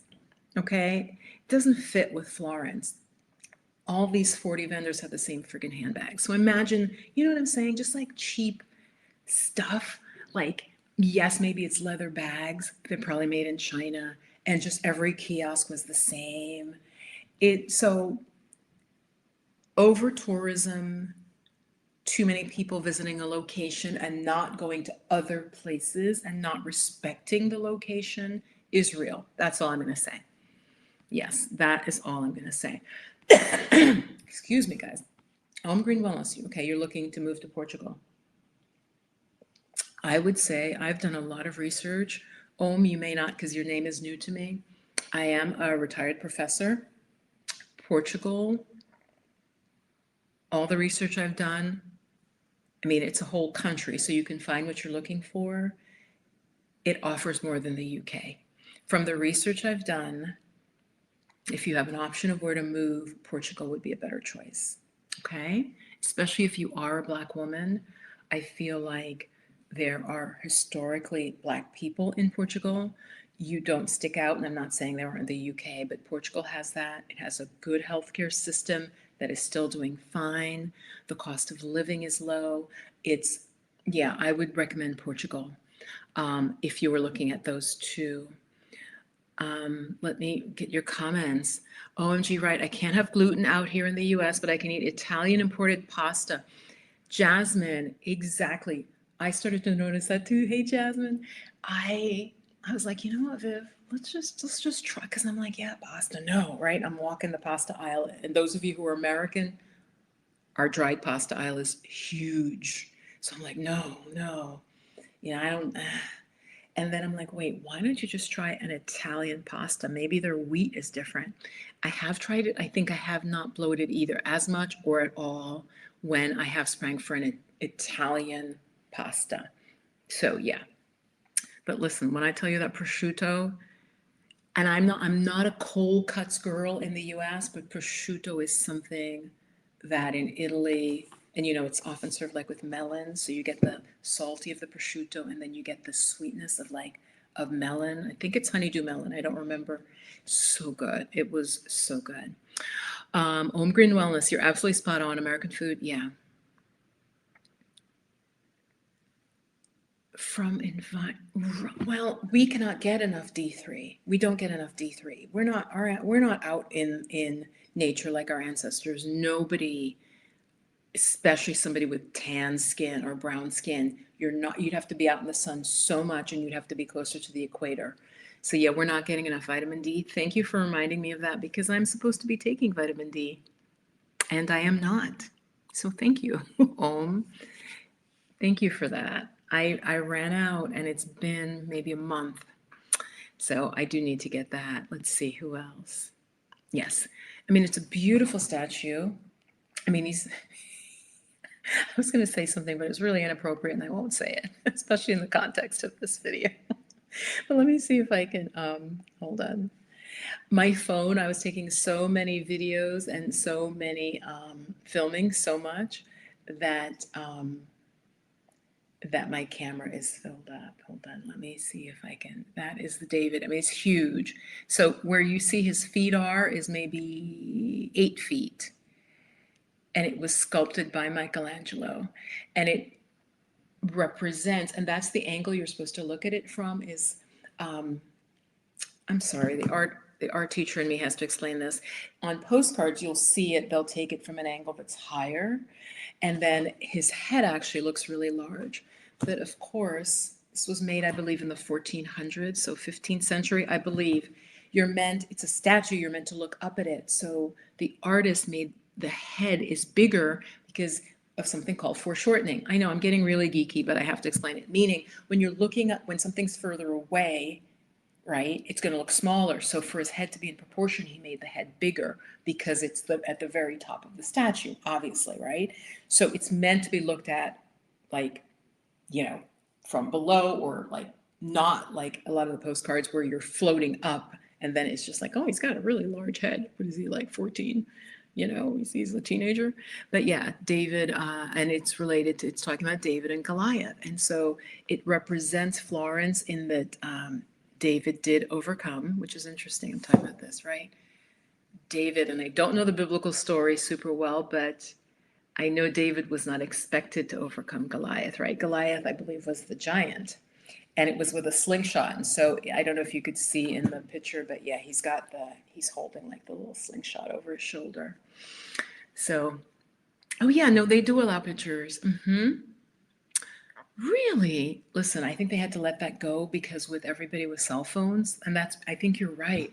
Okay? It doesn't fit with Florence. All these 40 vendors have the same friggin' handbag. So imagine, you know what I'm saying? Just like cheap stuff. Like, yes, maybe it's leather bags. They're probably made in China. And just every kiosk was the same. So over tourism, too many people visiting a location and not going to other places and not respecting the location is real. That's all I'm going to say. Yes, that is all I'm going to say. Excuse me, guys. Green Wellness. Okay, you're looking to move to Portugal. I would say I've done a lot of research. You may not because your name is new to me. I am a retired professor. Portugal, all the research I've done, I mean, it's a whole country, so you can find what you're looking for. It offers more than the UK. From the research I've done, if you have an option of where to move, Portugal would be a better choice. Okay? Especially if you are a Black woman. I feel like there are historically Black people in Portugal. You don't stick out, and I'm not saying they weren't in the UK, but Portugal has that. It has a good healthcare system that is still doing fine. The cost of living is low. Yeah, I would recommend Portugal if you were looking at those two. Let me get your comments. OMG, right, I can't have gluten out here in the US, but I can eat Italian imported pasta. Jasmine, exactly. I started to notice that too. Hey, Jasmine. I was like, you know what, Viv, let's just try, because I'm like, yeah, pasta, no, right? I'm walking the pasta aisle, and those of you who are American, our dried pasta aisle is huge. So I'm like, no, I don't. And then I'm like, wait, why don't you just try an Italian pasta? Maybe their wheat is different. I have tried it. I think I have not bloated either as much or at all when I have sprang for an Italian pasta. So yeah. But listen, when I tell you that prosciutto, and I'm not a cold cuts girl in the US, but prosciutto is something that in Italy, and it's often served like with melon, so you get the salty of the prosciutto and then you get the sweetness of melon. I think it's honeydew melon, I don't remember. So good. It was so good. Home Green Wellness, you're absolutely spot on. American food, yeah. Well, we cannot get enough D3. We don't get enough D3. We're not out in nature like our ancestors. Nobody, especially somebody with tan skin or brown skin, you'd have to be out in the sun so much, and you'd have to be closer to the equator. So yeah, we're not getting enough vitamin D. Thank you for reminding me of that, because I'm supposed to be taking vitamin D and I am not. So thank you. Thank you for that. I ran out, and it's been maybe a month. So I do need to get that. Let's see who else. Yes. I mean, it's a beautiful statue. I mean, I was going to say something, but it's really inappropriate and I won't say it, especially in the context of this video. But let me see if I can, hold on. My phone, I was taking so many videos and so many, filming so much that, that my camera is filled up. Hold on, let me see if I can. That is the David. I mean, it's huge. So where you see his feet is maybe 8 feet. And it was sculpted by Michelangelo. And it represents, and that's the angle you're supposed to look at it from is, I'm sorry, the art teacher in me has to explain this. On postcards, you'll see it, they'll take it from an angle that's higher. And then his head actually looks really large. But of course, this was made, I believe, in the 1400s, so 15th century, I believe. It's a statue, you're meant to look up at it. So the artist made the head is bigger because of something called foreshortening. I know I'm getting really geeky, but I have to explain it. Meaning, when you're looking at, when something's further away, right? It's going to look smaller. So for his head to be in proportion, he made the head bigger because it's at the very top of the statue, obviously, right? So it's meant to be looked at like, you know, from below, or like not like a lot of the postcards where you're floating up and then it's just like, oh, he's got a really large head. What is he, like 14? You know, he's a teenager. But yeah, David, and it's related to, it's talking about David and Goliath. And so it represents Florence in that David did overcome, which is interesting. I'm talking about this, right? David, and I don't know the biblical story super well, but I know David was not expected to overcome Goliath, right? Goliath, I believe, was the giant, and it was with a slingshot. And so I don't know if you could see in the picture, but yeah, he's holding like the little slingshot over his shoulder. So, oh yeah, no, they do allow pictures. Really? Listen, I think they had to let that go because with everybody with cell phones, and that's, I think you're right,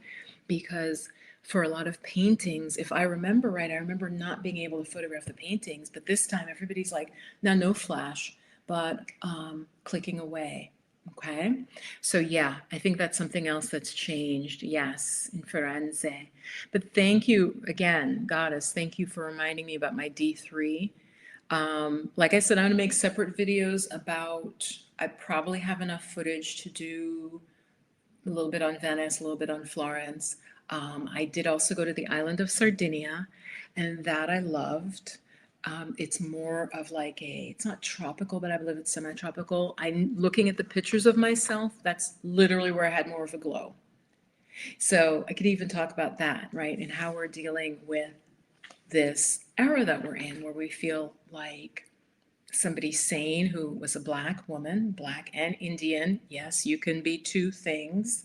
because for a lot of paintings, if I remember right, I remember not being able to photograph the paintings, but this time everybody's like, now no flash, but clicking away. Okay. So yeah, I think that's something else that's changed. Yes, in Firenze. But thank you again, Goddess. Thank you for reminding me about my D3. Like I said, I'm gonna make separate videos about, I probably have enough footage to do a little bit on Venice, a little bit on Florence. I did also go to the island of Sardinia, and that I loved. It's more of like it's not tropical, but I believe it's semi-tropical. I'm looking at the pictures of myself, that's literally where I had more of a glow. So I could even talk about that, right? And how we're dealing with this era that we're in, where we feel like somebody sane who was a Black woman, Black and Indian. Yes, you can be two things,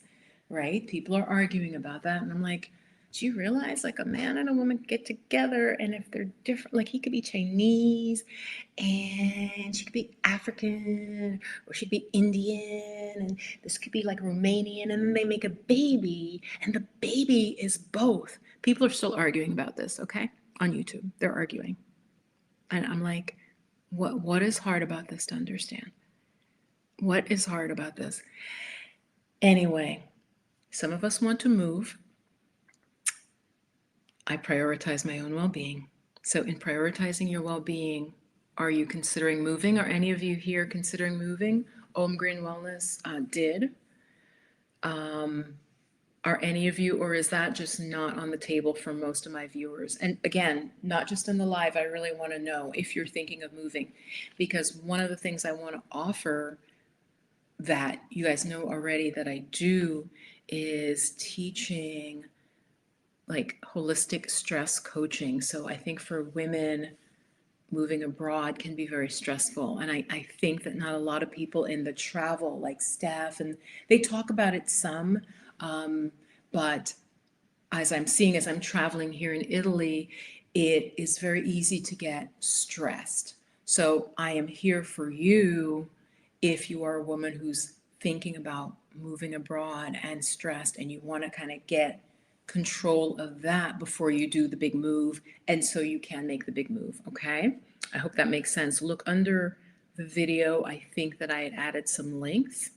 right? People are arguing about that. And I'm like, do you realize like a man and a woman get together, and if they're different, like he could be Chinese and she could be African, or she'd be Indian, and this could be like Romanian, and then they make a baby and the baby is both. People are still arguing about this, okay? On YouTube, they're arguing. And I'm like, what is hard about this to understand? What is hard about this? Anyway, some of us want to move. I prioritize my own well-being. So in prioritizing your well-being, are you considering moving? Are any of you here considering moving? Om Green Wellness did. Are any of you, or is that just not on the table for most of my viewers? And again, not just in the live, I really want to know if you're thinking of moving, because one of the things I want to offer that you guys know already that I do is teaching like holistic stress coaching. So I think for women, moving abroad can be very stressful. And I think that not a lot of people in the travel, like staff, and they talk about it some, but as I'm seeing, as I'm traveling here in Italy, it is very easy to get stressed. So I am here for you if you are a woman who's thinking about moving abroad and stressed, and you want to kind of get control of that before you do the big move, and so you can make the big move, okay? I hope that makes sense. Look under the video. I think that I had added some links.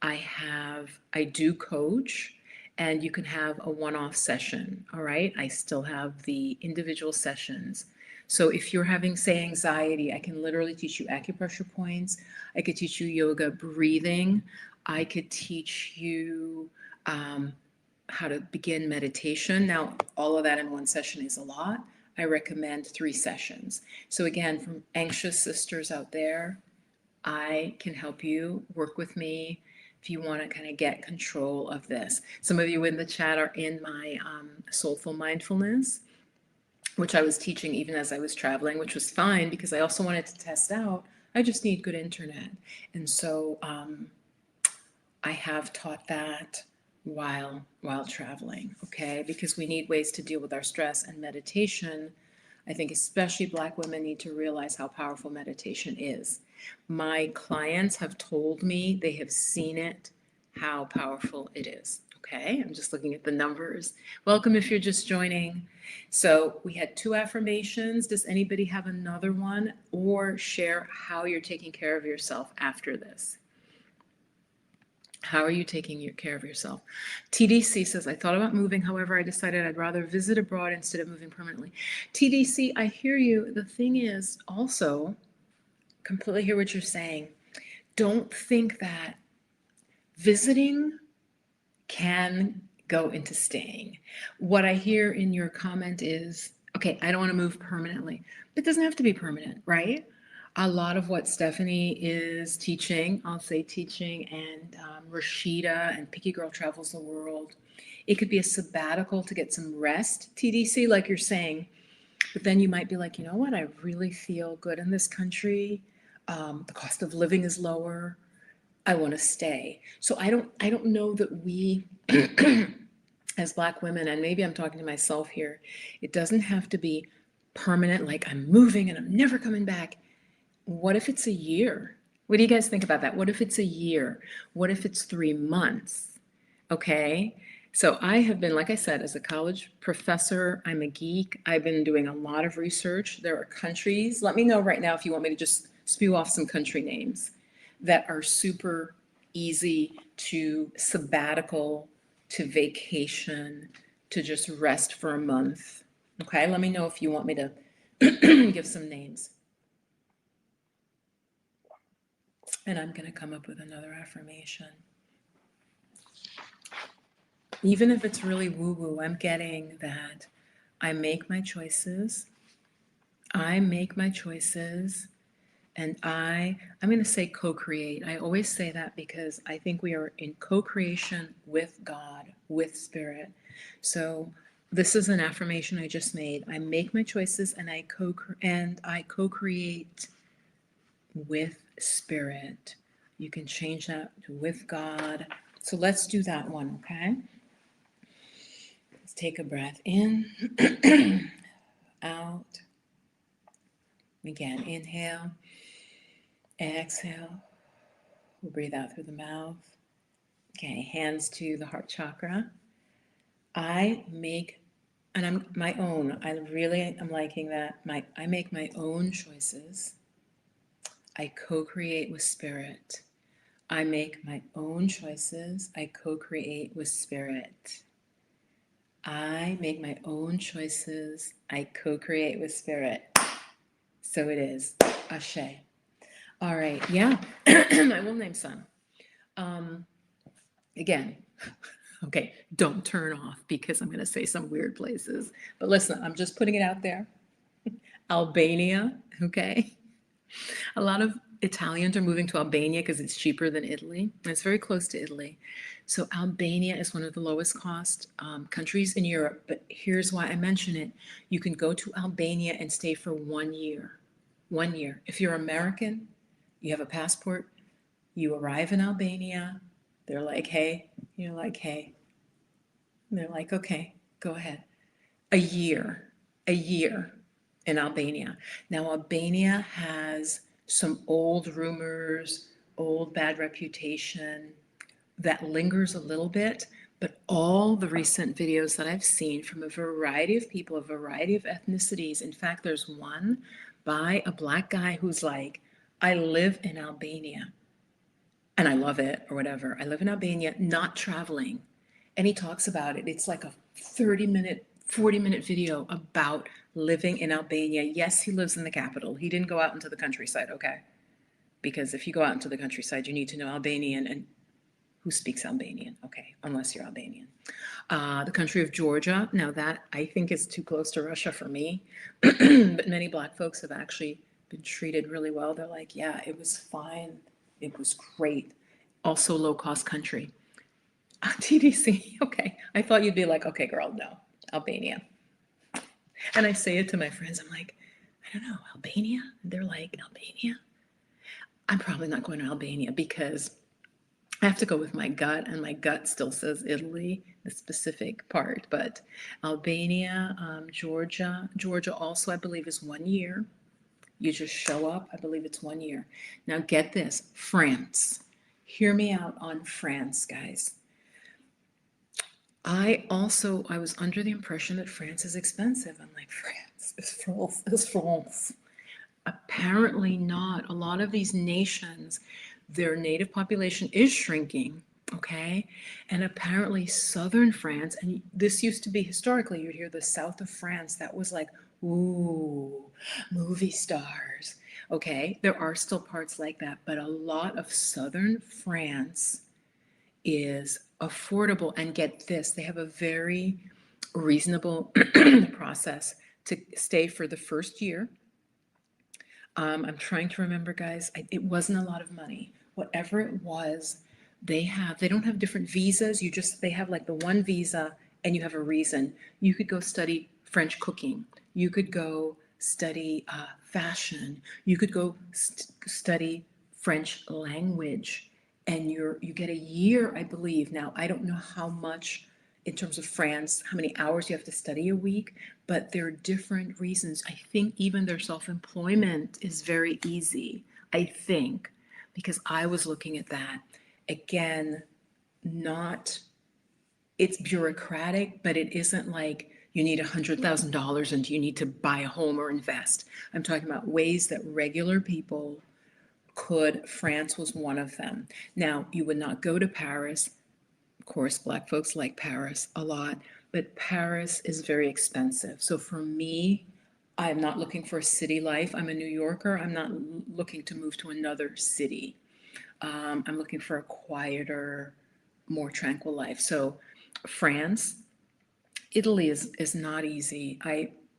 I do coach, and you can have a one-off session, all right? I still have the individual sessions. So if you're having, say, anxiety, I can literally teach you acupressure points. I could teach you yoga breathing. I could teach you how to begin meditation. Now, all of that in one session is a lot. I recommend 3 sessions. So again, from anxious sisters out there, I can help you, work with me if you want to kind of get control of this. Some of you in the chat are in my soulful mindfulness, which I was teaching even as I was traveling, which was fine because I also wanted to test out. I just need good internet. And so I have taught that while traveling, okay? Because we need ways to deal with our stress, and meditation, I think especially Black women need to realize how powerful meditation is. My clients have told me they have seen it, how powerful it is. Okay, I'm just looking at the numbers. Welcome if you're just joining. So we had 2 affirmations. Does anybody have another one, or share how you're taking care of yourself after this? How are you taking care of yourself? TDC says, I thought about moving. However, I decided I'd rather visit abroad instead of moving permanently. TDC, I hear you. The thing is also, completely hear what you're saying. Don't think that visiting can go into staying. What I hear in your comment is, okay, I don't want to move permanently. It doesn't have to be permanent, right? A lot of what Stephanie is teaching, I'll say teaching, and Rashida and Picky Girl Travels the World, it could be a sabbatical to get some rest, TDC, like you're saying. But then you might be like, you know what, I really feel good in this country. The cost of living is lower. I want to stay. So I don't know that we as Black women, and maybe I'm talking to myself here, it doesn't have to be permanent, like I'm moving and I'm never coming back. What if it's a year? What do you guys think about that? What if it's a year? What if it's 3 months? Okay. So I have been, like I said, as a college professor, I'm a geek. I've been doing a lot of research. There are countries, let me know right now if you want me to just spew off some country names that are super easy to sabbatical, to vacation, to just rest for a month. Okay, let me know if you want me to give some names. And I'm going to come up with another affirmation. Even if it's really woo-woo, I'm getting that I make my choices. I make my choices. And I'm going to say co-create. I always say that because I think we are in co-creation with God, with Spirit. So this is an affirmation I just made. I make my choices and I co-create with Spirit. You can change that to with God. So let's do that one, okay? Let's take a breath in, out. Again, inhale, exhale. We'll breathe out through the mouth. Okay, hands to the heart chakra. I make, and I'm my own, I'm liking that. I make my own choices. I co-create with Spirit. I make my own choices. I co-create with Spirit. I make my own choices. I co-create with Spirit. So it is. Ashe. All right. Yeah. I will name some. Again, okay, don't turn off because I'm going to say some weird places. But listen, I'm just putting it out there. Albania, okay? A lot of Italians are moving to Albania because it's cheaper than Italy. And it's very close to Italy. So Albania is one of the lowest cost countries in Europe. But here's why I mention it. You can go to Albania and stay for 1 year. 1 year. If you're American, you have a passport, you arrive in Albania, they're like, hey, you're like, hey. And they're like, okay, go ahead. A year in Albania. Now, Albania has some old rumors, old bad reputation that lingers a little bit, but all the recent videos that I've seen from a variety of people, a variety of ethnicities. In fact, there's one by a Black guy who's like, I live in Albania and I love it or whatever. I live in Albania, not traveling. And he talks about it. It's like a 30-minute, 40-minute video about living in Albania. Yes, he lives in the capital. He didn't go out into the countryside, okay? Because if you go out into the countryside, you need to know Albanian and who speaks Albanian, okay, unless you're Albanian. The country of Georgia, now that I think is too close to Russia for me, but many Black folks have actually been treated really well. They're like, yeah, it was fine. It was great. Also low-cost country. TDC, okay. I thought you'd be like, okay, girl, no, Albania. And I say it to my friends, I'm like, I don't know, Albania? And they're like, Albania? I'm probably not going to Albania because I have to go with my gut, and my gut still says Italy, the specific part. But Albania, Georgia also, I believe, is 1 year. You just show up. I believe it's 1 year. Now get this, France. Hear me out on France, guys. I was under the impression that France is expensive. I'm like, France is France. Apparently not. A lot of these nations, their native population is shrinking. Okay. And apparently, southern France, and this used to be historically, you'd hear the south of France, that was like, ooh, movie stars. Okay. There are still parts like that, but a lot of southern France is affordable. And get this, they have a very reasonable process to stay for the first year. I'm trying to remember, guys. It wasn't a lot of money. Whatever it was, they don't have different visas. They have like the one visa and you have a reason. You could go study French cooking. You could go study fashion. You could go study French language. And you get a year, I believe. Now, I don't know how much in terms of France, how many hours you have to study a week, but there are different reasons. I think even their self-employment is very easy, I think, because I was looking at that. Again, not, it's bureaucratic, but it isn't like you need $100,000 and you need to buy a home or invest. I'm talking about ways that regular people could. France was one of them. Now, you would not go to Paris. Of course, Black folks like Paris a lot, but Paris is very expensive. So for me, I'm not looking for a city life. I'm a New Yorker. I'm not looking to move to another city. I'm looking for a quieter, more tranquil life. So France, Italy is not easy.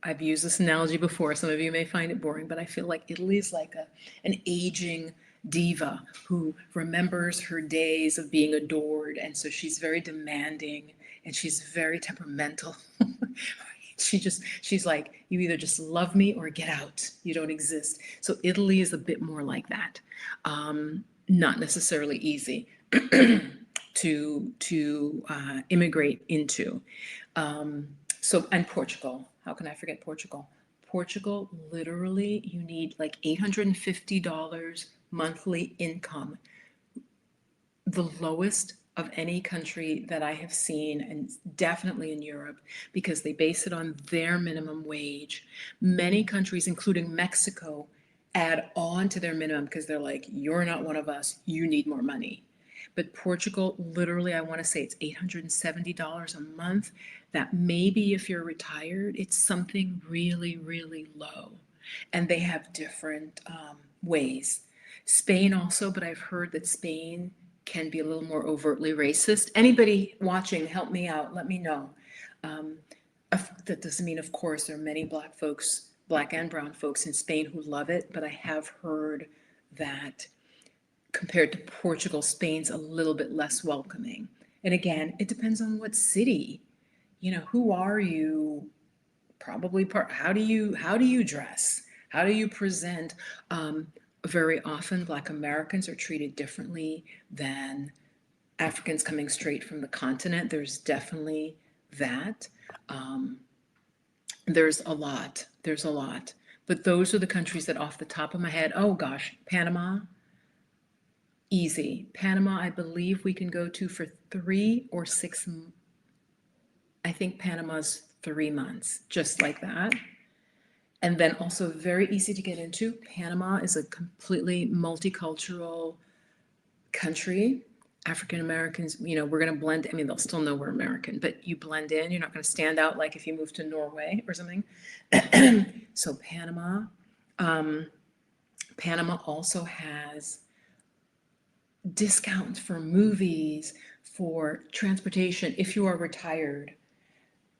I've used this analogy before. Some of you may find it boring, but I feel like Italy is like an aging diva who remembers her days of being adored. And so she's very demanding and she's very temperamental. She's like, you either just love me or get out. You don't exist. So Italy is a bit more like that. Not necessarily easy to immigrate into. And Portugal. How can I forget Portugal? Portugal, literally, you need like $850 monthly income, the lowest of any country that I have seen, and definitely in Europe, because they base it on their minimum wage. Many countries, including Mexico, add on to their minimum because they're like, you're not one of us, you need more money. But Portugal, literally, I want to say it's $870 a month. That maybe if you're retired, it's something really, really low. And they have different ways. Spain also, but I've heard that Spain can be a little more overtly racist. Anybody watching, help me out, let me know. Um, that doesn't mean, of course, there are many Black folks, Black and brown folks in Spain who love it, but I have heard that compared to Portugal, Spain's a little bit less welcoming. And again, it depends on what city. Who are you? Probably how do you dress? How do you present? Very often, Black Americans are treated differently than Africans coming straight from the continent. There's definitely that. Um, there's a lot. There's a lot. But those are the countries that, off the top of my head, oh gosh, Panama, easy. Panama, I believe we can go to for 3 or 6. I think Panama's 3 months, just like that. And then also very easy to get into. Panama is a completely multicultural country. African Americans, we're going to blend. I mean, they'll still know we're American, but you blend in. You're not going to stand out like if you move to Norway or something. So Panama also has discounts for movies, for transportation if you are retired.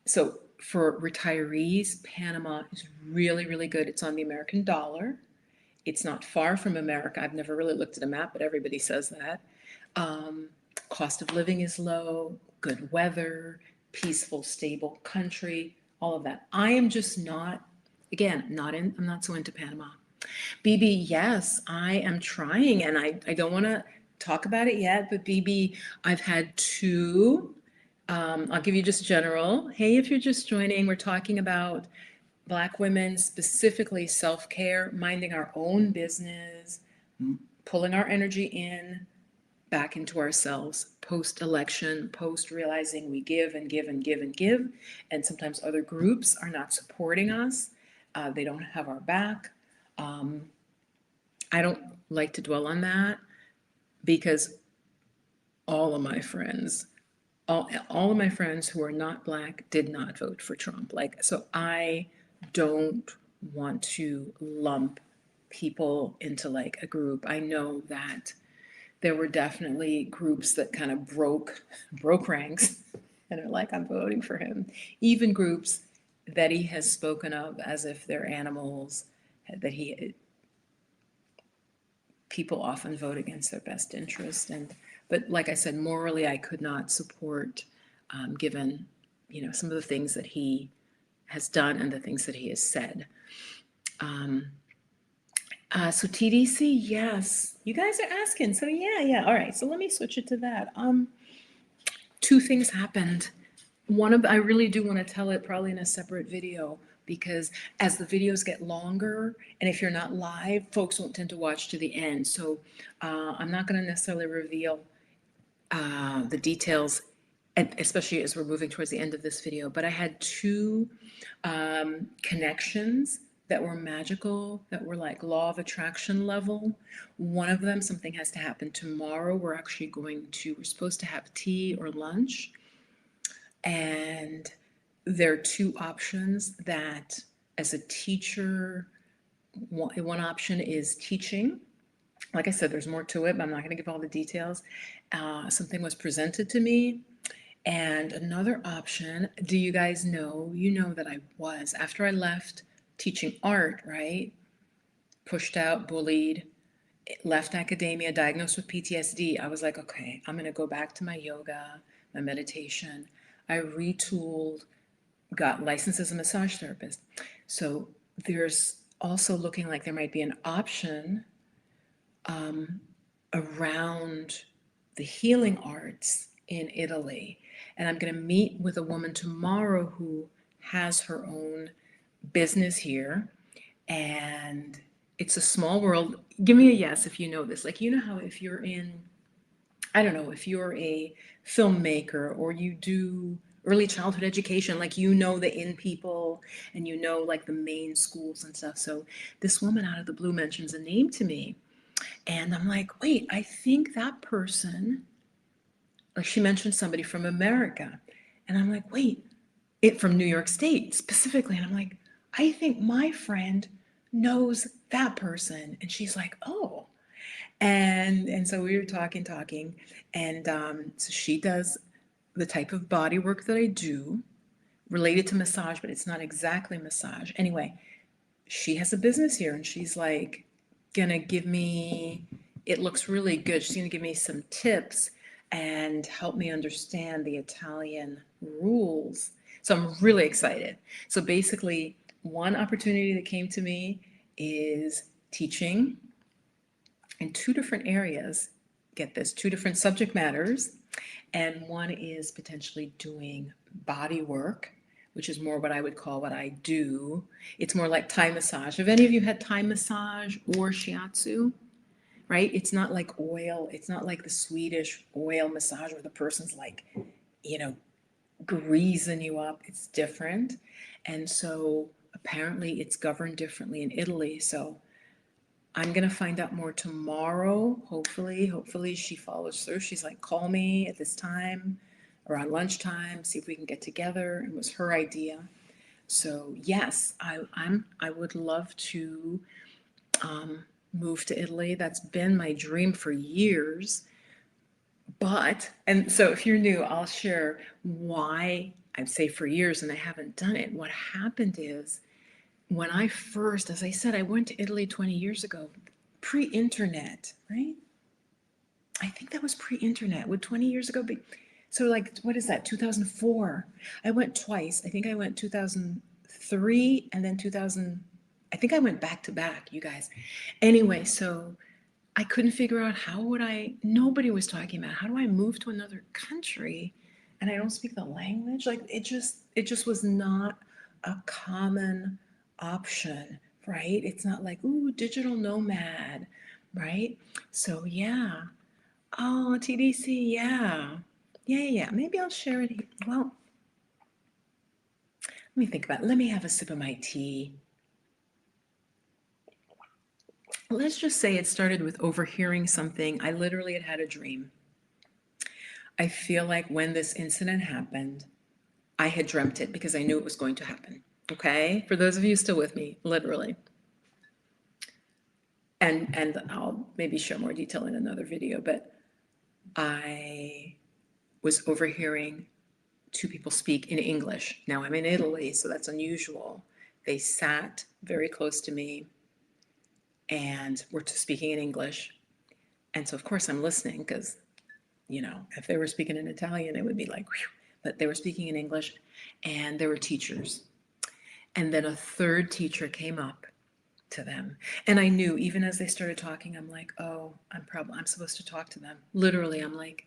So for retirees, Panama is really, really good. It's on the American dollar. It's not far from America. I've never really looked at a map, but everybody says that. Cost of living is low, good weather, peaceful, stable country, all of that. I am just not, again, I'm not so into Panama. BB, yes, I am trying, and I don't want to talk about it yet, but BB, I've had two. I'll give you just general. Hey, if you're just joining, we're talking about Black women, specifically self-care, minding our own business, pulling our energy back into ourselves, post-election, post-realizing we give and give and give and give, and sometimes other groups are not supporting us. They don't have our back. I don't like to dwell on that because all of my friends, all of my friends who are not Black did not vote for Trump. Like, so I don't want to lump people into like a group. I know that there were definitely groups that kind of broke ranks and are like, I'm voting for him. Even groups that he has spoken of as if they're animals, that he people often vote against their best interest. And but like I said, morally, I could not support, given some of the things that he has done and the things that he has said. Um, so TDC, yes, you guys are asking. So yeah. All right. So let me switch it to that. Two things happened. I really do want to tell it probably in a separate video because as the videos get longer and if you're not live, folks won't tend to watch to the end. So I'm not going to necessarily reveal the details, especially as we're moving towards the end of this video. But I had two connections that were magical, that were like law of attraction level. One of them, something has to happen tomorrow. We're supposed to have tea or lunch. And there are two options that, as a teacher, one option is teaching. Like I said, there's more to it, but I'm not going to give all the details. Something was presented to me. And another option, do you guys know, that after I left teaching art, right? Pushed out, bullied, left academia, diagnosed with PTSD. I was like, okay, I'm going to go back to my yoga, my meditation. I retooled, got licensed as a massage therapist. So there's also looking like there might be an option around the healing arts in Italy. And I'm going to meet with a woman tomorrow who has her own business here. And it's a small world. Give me a yes if you know this. Like, how if you're in, I don't know, if you're a filmmaker or you do early childhood education, like the in people and like the main schools and stuff. So this woman out of the blue mentions a name to me. And I'm like, wait, I think that person, like she mentioned somebody from America. And I'm like, wait, it from New York State specifically. And I'm like, I think my friend knows that person. And she's like, oh. And so we were talking. And so she does the type of body work that I do related to massage, but it's not exactly massage. Anyway, she has a business here and she's like gonna give me, it looks really good. She's gonna give me some tips and help me understand the Italian rules. So I'm really excited. So basically, one opportunity that came to me is teaching in two different areas. Get this, two different subject matters. And one is potentially doing body work, which is more what I would call what I do. It's more like Thai massage. Have any of you had Thai massage or shiatsu? Right? It's not like oil. It's not like the Swedish oil massage where the person's like, you know, greasing you up. It's different. And so apparently it's governed differently in Italy. So I'm gonna find out more tomorrow. Hopefully she follows through. She's like, call me at this time around lunchtime, see if we can get together. It was her idea. So yes, I would love to move to Italy. That's been my dream for years. And so if you're new, I'll share why I'd say for years and I haven't done it. What happened is when I first, as I said, I went to Italy 20 years ago, pre-internet, right? I think that was pre-internet. Would 20 years ago be? So like, what is that, 2004? I went twice. I think I went 2003 and then 2000. I think I went back to back, you guys. Anyway, so I couldn't figure out nobody was talking about how do I move to another country and I don't speak the language? Like it just was not a common option, right? It's not like, ooh, digital nomad, right? So yeah. Oh, TDC, yeah. Yeah. Maybe I'll share it. Well, let me think about it. Let me have a sip of my tea. Let's just say it started with overhearing something. I literally had a dream. I feel like when this incident happened, I had dreamt it because I knew it was going to happen. Okay? For those of you still with me, literally. And I'll maybe share more detail in another video, but I was overhearing two people speak in English. Now I'm in Italy, so that's unusual. They sat very close to me and were speaking in English. And so, of course, I'm listening because, if they were speaking in Italian, it would be like, whew. But they were speaking in English, and there were teachers. And then a third teacher came up to them. And I knew even as they started talking, I'm like, oh, I'm supposed to talk to them. Literally, I'm like,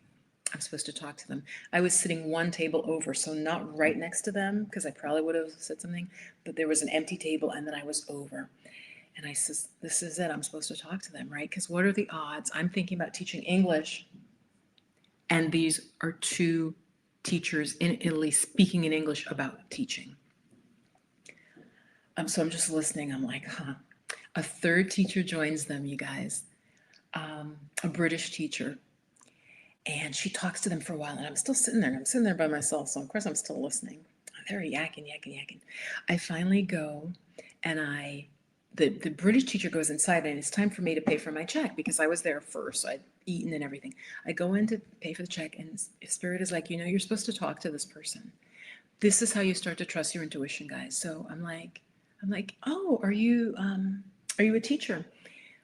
I'm supposed to talk to them. I was sitting one table over, so not right next to them, because I probably would have said something, but there was an empty table and then I was over. And I says, this is it. I'm supposed to talk to them, right? Because what are the odds? I'm thinking about teaching English, and these are two teachers in Italy speaking in English about teaching. So I'm just listening. I'm like, huh. A third teacher joins them, you guys, a British teacher. And she talks to them for a while, and I'm still sitting there. I'm sitting there by myself, so of course I'm still listening. They're yakking. I finally go, and the British teacher goes inside, and it's time for me to pay for my check because I was there first, so I'd eaten and everything. I go in to pay for the check, and Spirit is like, you're supposed to talk to this person. This is how you start to trust your intuition, guys. So I'm like, oh, are you a teacher?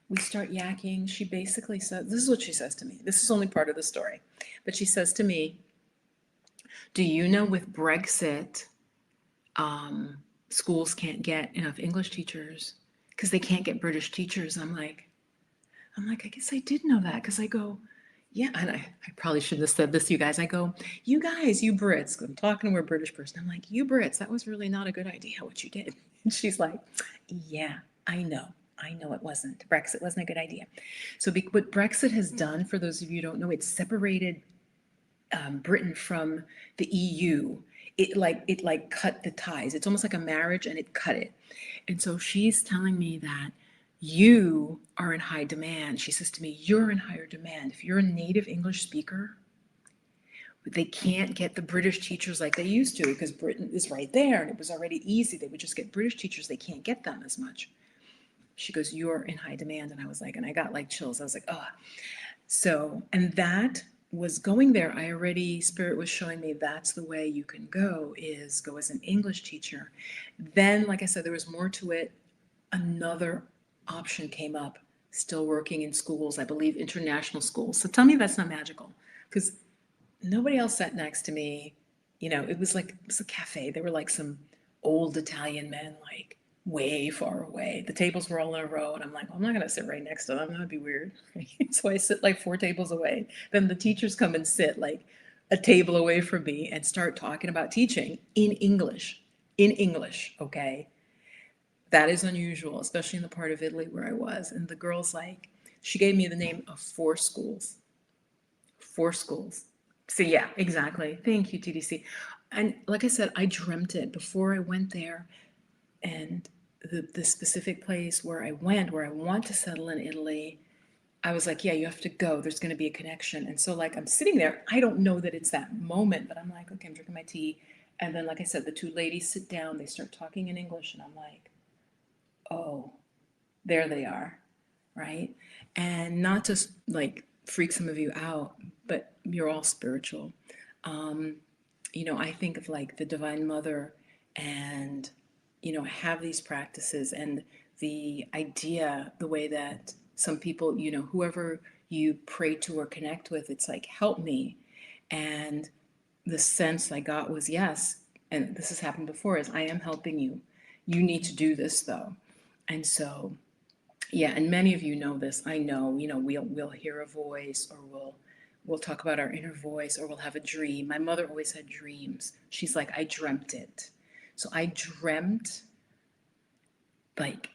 We start yakking. She basically said, this is what she says to me. This is only part of the story. But she says to me, do you know with Brexit, schools can't get enough English teachers because they can't get British teachers? I'm like, I guess I did know that because I go, yeah, and I probably shouldn't have said this, you guys. I go, you guys, you Brits, I'm talking to a British person. I'm like, you Brits, that was really not a good idea what you did. And she's like, yeah, I know it wasn't. Brexit wasn't a good idea. So what Brexit has done, for those of you who don't know, it's separated Britain from the EU. It cut the ties. It's almost like a marriage, and it cut it. And so she's telling me that you are in high demand. She says to me, you're in higher demand. If you're a native English speaker, they can't get the British teachers like they used to because Britain is right there and it was already easy. They would just get British teachers. They can't get them as much. She goes, you're in high demand. And I was like, and I got like chills. I was like, oh. So, and that was going there. Spirit was showing me that's the way you can go, is go as an English teacher. Then, like I said, there was more to it. Another option came up, still working in schools, I believe international schools. So tell me that's not magical, because nobody else sat next to me. It was a cafe. There were like some old Italian men, like way far away. The tables were all in a row, and I'm like, well, I'm not gonna sit right next to them. That'd be weird. So I sit like 4 tables away. Then the teachers come and sit like a table away from me and start talking about teaching in English. In English, okay? That is unusual, especially in the part of Italy where I was. And the girl's like, she gave me the name of 4 schools. 4 schools. So yeah, exactly. Thank you, TDC. And like I said, I dreamt it before I went there. And the specific place where I went, where I want to settle in Italy, I was like, yeah, you have to go. There's going to be a connection. And so, like, I'm sitting there. I don't know that it's that moment, but I'm like, okay, I'm drinking my tea. And then, like I said, the two ladies sit down. They start talking in English. And I'm like, oh, there they are, right? And not to like freak some of you out, but you're all spiritual. I think of like the Divine Mother, and have these practices, and the idea, the way that some people, whoever you pray to or connect with, it's like, help me. And the sense I got was, yes, and this has happened before, is I am helping you. You need to do this though. And so, yeah, and many of you know this. I know, we'll hear a voice, or we'll talk about our inner voice, or we'll have a dream. My mother always had dreams. She's like, I dreamt it. So I dreamt like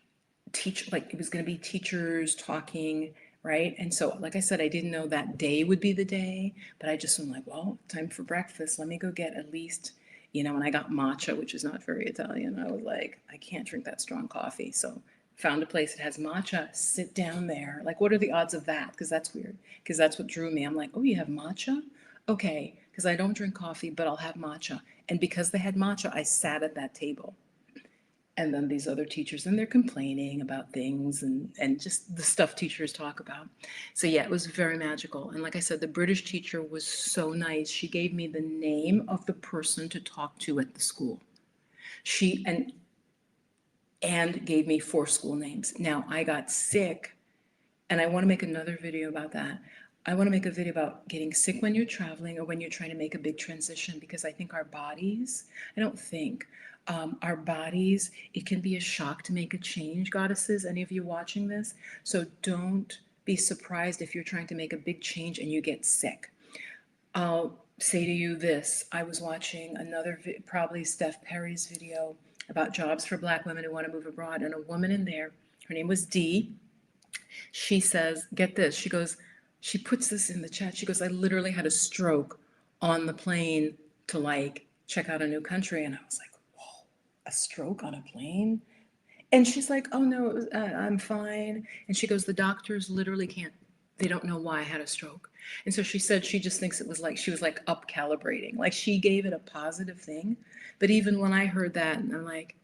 it was going to be teachers talking, right? And so, like I said, I didn't know that day would be the day, but I just am like, well, time for breakfast. Let me go get at least, and I got matcha, which is not very Italian. I was like, I can't drink that strong coffee. So found a place that has matcha, sit down there. Like, what are the odds of that? Because that's weird. Because that's what drew me. I'm like, oh, you have matcha? Okay, because I don't drink coffee, but I'll have matcha. And because they had matcha, I sat at that table. And then these other teachers, and they're complaining about things and just the stuff teachers talk about. So yeah, it was very magical. And like I said, the British teacher was so nice. She gave me the name of the person to talk to at the school. She and gave me 4 school names. Now I got sick, and I want to make another video about that. I want to make a video about getting sick when you're traveling or when you're trying to make a big transition, because I think our bodies, I don't think, our bodies, it can be a shock to make a change, goddesses, any of you watching this. So don't be surprised if you're trying to make a big change and you get sick. I'll say to you this, I was watching another, probably Steph Perry's video about jobs for Black women who want to move abroad, and a woman in there, her name was Dee, she says, get this, she goes, she puts this in the chat, she goes, I literally had a stroke on the plane to like check out a new country. And I was like, whoa, a stroke on a plane? And she's like, oh no, I'm fine. And she goes, the doctors literally can't, they don't know why I had a stroke. And so she said she just thinks it was like, she was like up calibrating, like she gave it a positive thing. But even when I heard that, and I'm like,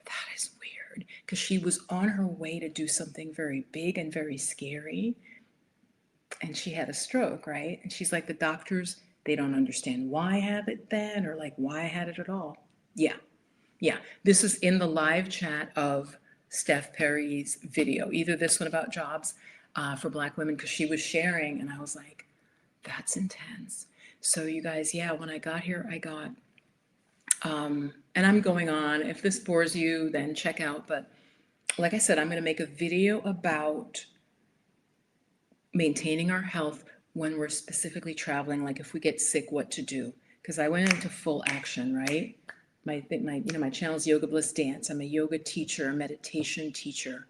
that is weird, because she was on her way to do something very big and very scary, and she had a stroke, right? And she's like, the doctors, they don't understand why I have it then, or like why I had it at all. Yeah, yeah. This is in the live chat of Steph Perry's video, either this one about jobs for Black women, because she was sharing, and I was like, that's intense. So you guys, yeah, when I got here, I got, and I'm going on. If this bores you, then check out. But like I said, I'm going to make a video about maintaining our health when we're specifically traveling, like if we get sick, what to do. Because I went into full action, right? My channel is Yoga Bliss Dance. I'm a yoga teacher, a meditation teacher,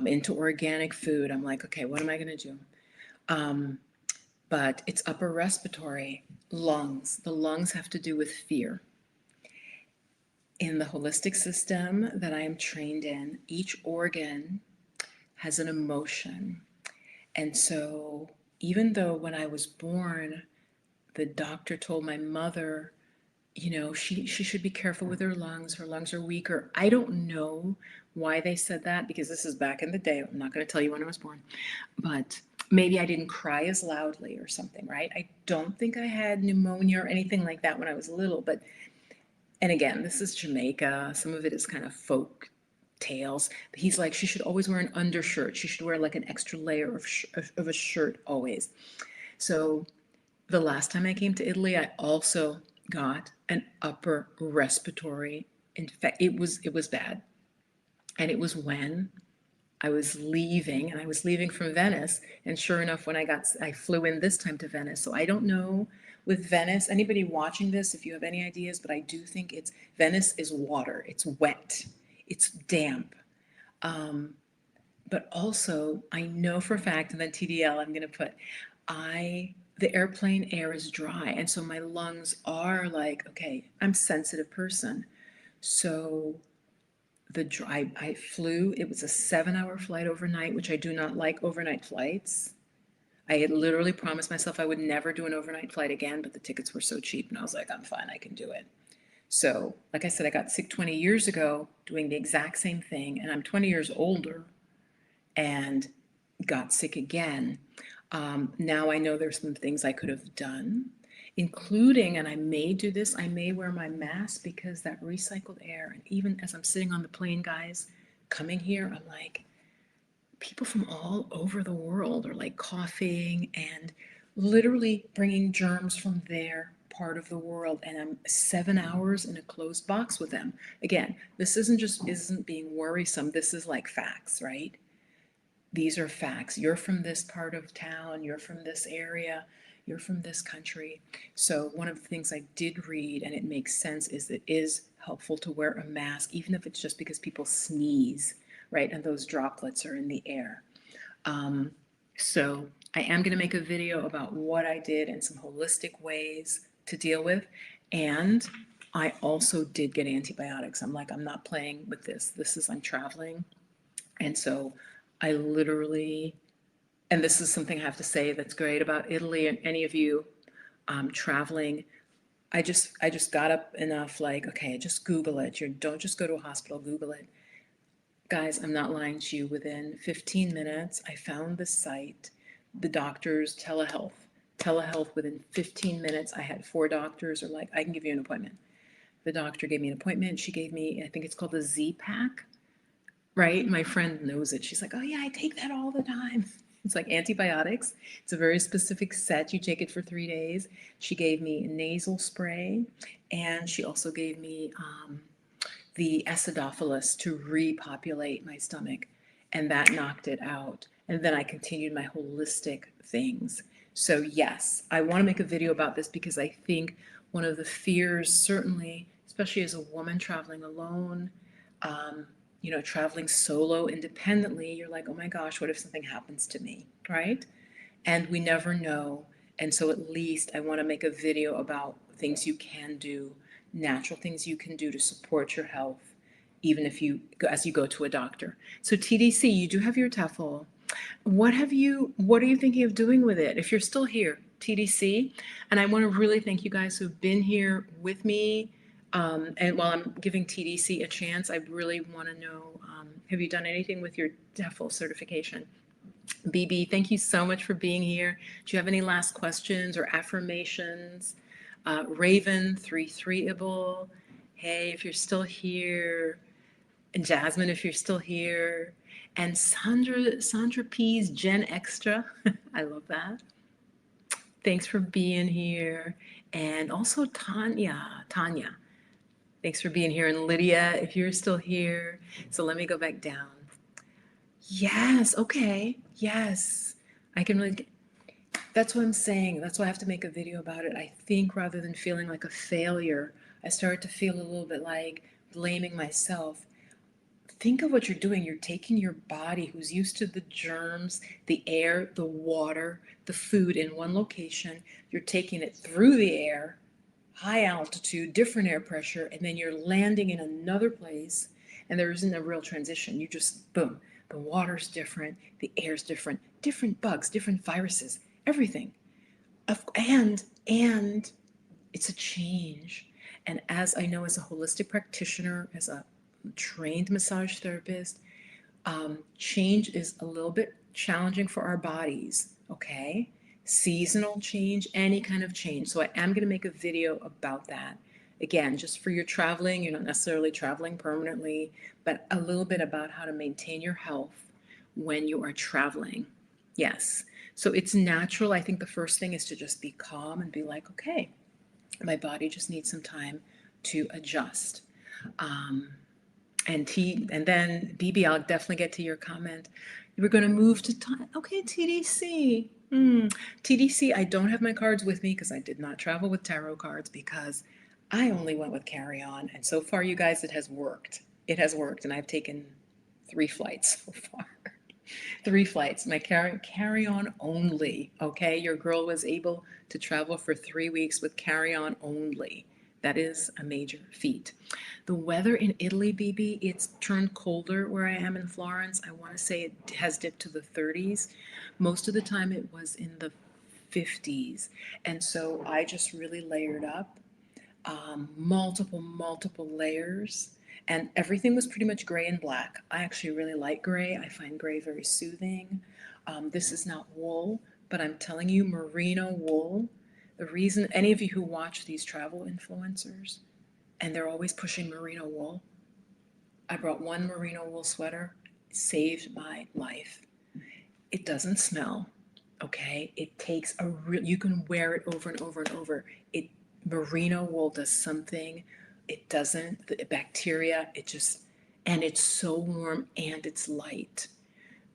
into organic food. I'm like, okay, what am I going to do? But it's upper respiratory, lungs. The lungs have to do with fear. In the holistic system that I am trained in, each organ has an emotion. And so even though when I was born, the doctor told my mother, you know, she should be careful with her lungs are weaker. I don't know why they said that, because this is back in the day. I'm not going to tell you when I was born, but maybe I didn't cry as loudly or something, right? I don't think I had pneumonia or anything like that when I was little, but, and again, this is Jamaica. Some of it is kind of folk tales. He's like, she should always wear an undershirt. She should wear like an extra layer of a shirt always. So the last time I came to Italy, I also got an upper respiratory infection. It was bad. And it was when I was leaving, and I was leaving from Venice. And sure enough, when I flew in this time to Venice. So I don't know with Venice, anybody watching this, if you have any ideas, but I do think Venice is water. It's wet. It's damp. But also, I know for a fact, and then TDL, I'm going to put, the airplane air is dry. And so my lungs are like, okay, I'm a sensitive person. So I flew, it was a 7-hour flight overnight, which I do not like overnight flights. I had literally promised myself I would never do an overnight flight again, but the tickets were so cheap, and I was like, I'm fine, I can do it. So, like I said, I got sick 20 years ago doing the exact same thing, and I'm 20 years older and got sick again. Now I know there's some things I could have done, including, and I may do this, I may wear my mask, because that recycled air, and even as I'm sitting on the plane, guys, coming here, I'm like, people from all over the world are like coughing and literally bringing germs from their part of the world, and I'm 7 hours in a closed box with them. Again, this isn't being worrisome, this is like facts, right? These are facts. You're from this part of town, you're from this area, you're from this country. So one of the things I did read, and it makes sense, is it is helpful to wear a mask, even if it's just because people sneeze, right? And those droplets are in the air. So I am going to make a video about what I did and some holistic ways to deal with. And I also did get antibiotics. I'm like, I'm not playing with this. I'm traveling. And so I literally, and this is something I have to say that's great about Italy, and any of you traveling. I just got up enough, like, okay, just Google it. Don't just go to a hospital, Google it. Guys, I'm not lying to you. Within 15 minutes, I found the site, the doctors, telehealth within 15 minutes. I had 4 doctors are like, I can give you an appointment. The doctor gave me an appointment. She gave me, I think it's called a Z pack, right? My friend knows it. She's like, oh yeah, I take that all the time. It's like antibiotics. It's a very specific set. You take it for 3 days. She gave me a nasal spray, and she also gave me the acidophilus to repopulate my stomach, and that knocked it out. And then I continued my holistic things. So yes, I want to make a video about this because I think one of the fears, certainly, especially as a woman traveling alone, traveling solo independently, you're like, oh my gosh, what if something happens to me, right? And we never know. And so at least I want to make a video about things you can do, natural things you can do to support your health, even if as you go to a doctor. So TDC, you do have your TEFL. What are you thinking of doing with it? If you're still here, TDC, and I want to really thank you guys who've been here with me. And while I'm giving TDC a chance, I really want to know, have you done anything with your TEFL certification? BB, thank you so much for being here. Do you have any last questions or affirmations? Raven, 33able. Hey, if you're still here. And Jasmine, if you're still here. And Sandra P's Gen Extra. I love that. Thanks for being here. And also Tanya. Thanks for being here. And Lydia, if you're still here. So let me go back down. Yes, okay. Yes. I can really, that's what I'm saying. That's why I have to make a video about it. I think rather than feeling like a failure, I start to feel a little bit like blaming myself. Think of what you're doing. You're taking your body, who's used to the germs, the air, the water, the food in one location. You're taking it through the air, high altitude, different air pressure, and then you're landing in another place, and there isn't a real transition. You just, boom, the water's different, the air's different, different bugs, different viruses, everything. And it's a change. And as I know, as a holistic practitioner, as a trained massage therapist, change is a little bit challenging for our bodies, okay? Seasonal change, any kind of change. So I am going to make a video about that. Again, just for your traveling, you're not necessarily traveling permanently, but a little bit about how to maintain your health when you are traveling. Yes. So it's natural. I think the first thing is to just be calm and be like, okay, my body just needs some time to adjust. And then BB, I'll definitely get to your comment. We're going to move to okay, TDC. TDC, I don't have my cards with me because I did not travel with tarot cards because I only went with carry-on. And so far, you guys, it has worked. It has worked. And I've taken 3 flights so far. 3 flights. My carry-on only. Okay, your girl was able to travel for 3 weeks with carry-on only. That is a major feat. The weather in Italy, BB, it's turned colder where I am in Florence. I want to say it has dipped to the 30s. Most of the time it was in the 50s. And so I just really layered up, multiple layers. And everything was pretty much gray and black. I actually really like gray. I find gray very soothing. This is not wool, but I'm telling you, merino wool. The reason any of you who watch these travel influencers, and they're always pushing merino wool. I brought one merino wool sweater. It saved my life. It doesn't smell, okay? It takes you can wear it over and over and over. Merino wool does something. It doesn't, the bacteria, and it's so warm and it's light.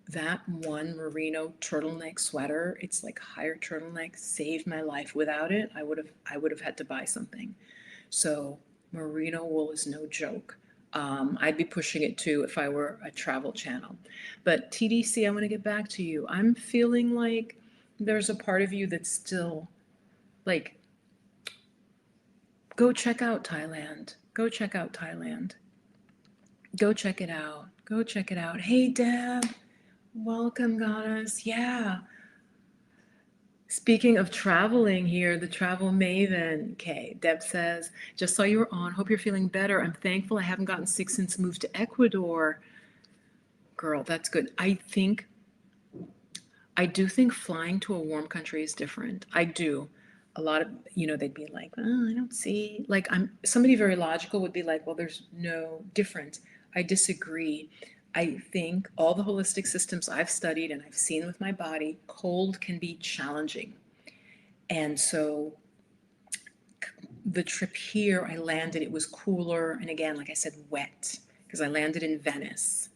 That one merino turtleneck sweater, it's like higher turtleneck, saved my life. Without it, I would have had to buy something. So merino wool is no joke. I'd be pushing it too if I were a travel channel. But TDC, I want to get back to you. I'm feeling like there's a part of you that's still like, go check out Thailand. Go check out Thailand. Go check it out. Go check it out. Hey, Deb. Welcome, goddess. Yeah. Speaking of traveling here, the travel maven. Okay, Deb says, just saw you were on. Hope you're feeling better. I'm thankful I haven't gotten sick since moved to Ecuador. Girl, that's good. I do think flying to a warm country is different. I do. A lot of, they'd be like, oh, I don't see. Like, somebody very logical would be like, well, there's no difference. I disagree. I think all the holistic systems I've studied and I've seen with my body, cold can be challenging. And so the trip here, I landed, it was cooler. And again, like I said, wet, because I landed in Venice.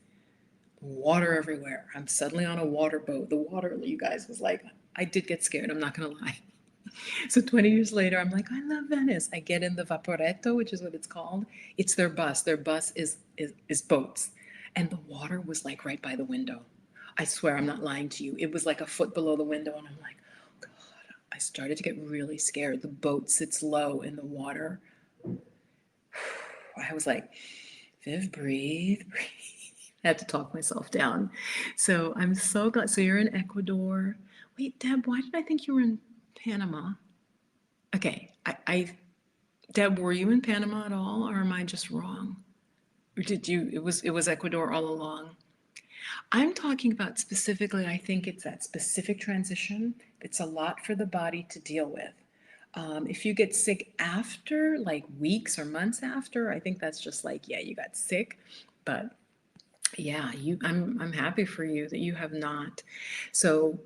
Water everywhere. I'm suddenly on a water boat. The water, you guys, was like, I did get scared, I'm not gonna lie. So 20 years later, I'm like, I love Venice. I get in the Vaporetto, which is what it's called. It's their bus. Their bus is boats. And the water was like right by the window. I swear I'm not lying to you. It was like a foot below the window. And I'm like, oh God, I started to get really scared. The boat sits low in the water. I was like, Viv, breathe, breathe. I had to talk myself down. So I'm so glad. So you're in Ecuador. Wait, Deb, why did I think you were in Panama? Okay, Deb, were you in Panama at all, or am I just wrong? Or did you? It was Ecuador all along. I'm talking about specifically. I think it's that specific transition. It's a lot for the body to deal with. If you get sick after, like weeks or months after, I think that's just like, yeah, you got sick. But yeah, I'm happy for you that you have not. So,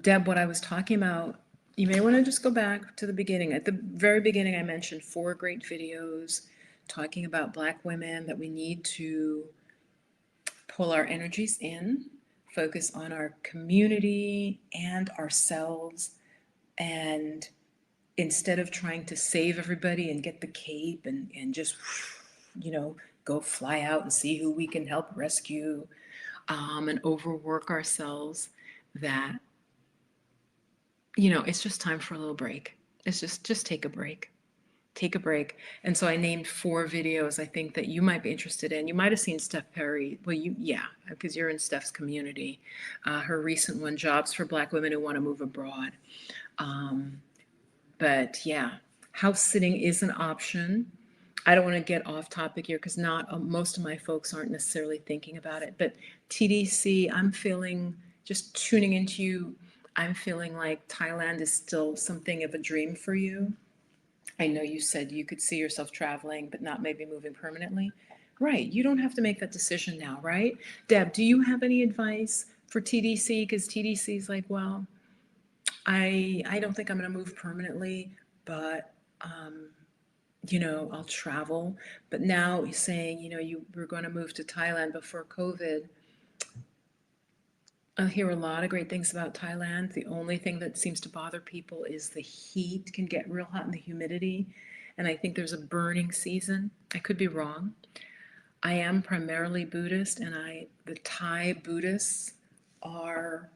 Deb, what I was talking about, you may want to just go back to the beginning. At the very beginning, I mentioned 4 great videos talking about Black women, that we need to pull our energies in, focus on our community and ourselves, and instead of trying to save everybody and get the cape and just, go fly out and see who we can help rescue, and overwork ourselves, that, it's just time for a little break. It's just take a break. Take a break. And so I named 4 videos I think that you might be interested in. You might have seen Steph Perry. Well, yeah, because you're in Steph's community. Her recent one, Jobs for Black Women Who Want to Move Abroad. But yeah, house sitting is an option. I don't want to get off topic here because not most of my folks aren't necessarily thinking about it. But TDC, I'm feeling, just tuning into you, I'm feeling like Thailand is still something of a dream for you. I know you said you could see yourself traveling, but not maybe moving permanently. Right. You don't have to make that decision now, right? Deb, do you have any advice for TDC? Because TDC is like, well, I don't think I'm going to move permanently, but I'll travel. But now you're saying, you were going to move to Thailand before COVID. I hear a lot of great things about Thailand. The only thing that seems to bother people is the heat can get real hot and the humidity. And I think there's a burning season. I could be wrong. I am primarily Buddhist, and the Thai Buddhists are,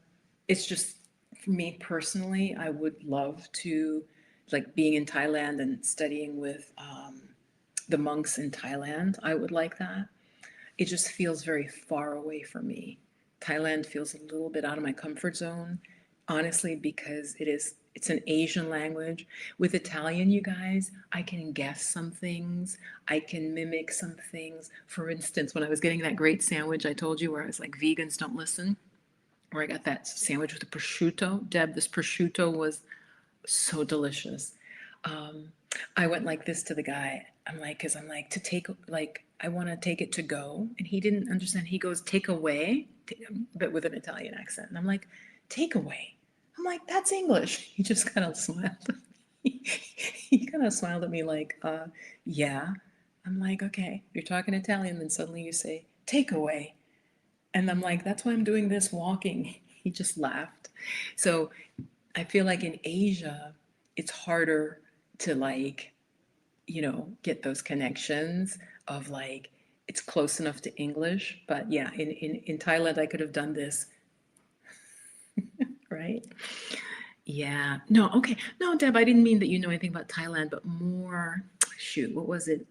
it's just, for me personally, I would love to, like being in Thailand and studying with the monks in Thailand. I would like that. It just feels very far away from me. Thailand feels a little bit out of my comfort zone, honestly, because it's an Asian language. With Italian, you guys, I can guess some things. I can mimic some things. For instance, when I was getting that great sandwich I told you where I was like, vegans don't listen, where I got that sandwich with the prosciutto. Deb, this prosciutto was so delicious. I went like this to the guy. I'm like, to take, like, I want to take it to go. And he didn't understand. He goes, take away, but with an Italian accent. And I'm like, take away. I'm like, that's English. He just kind of smiled. He kind of smiled at me like, yeah. I'm like, okay, you're talking Italian, then suddenly you say, take away. And I'm like, that's why I'm doing this walking. He just laughed. So I feel like in Asia, it's harder to get those connections of like, it's close enough to English. But yeah, in Thailand, I could have done this, right? Yeah. No, okay. No, Deb, I didn't mean that you know anything about Thailand, but more, shoot, what was it?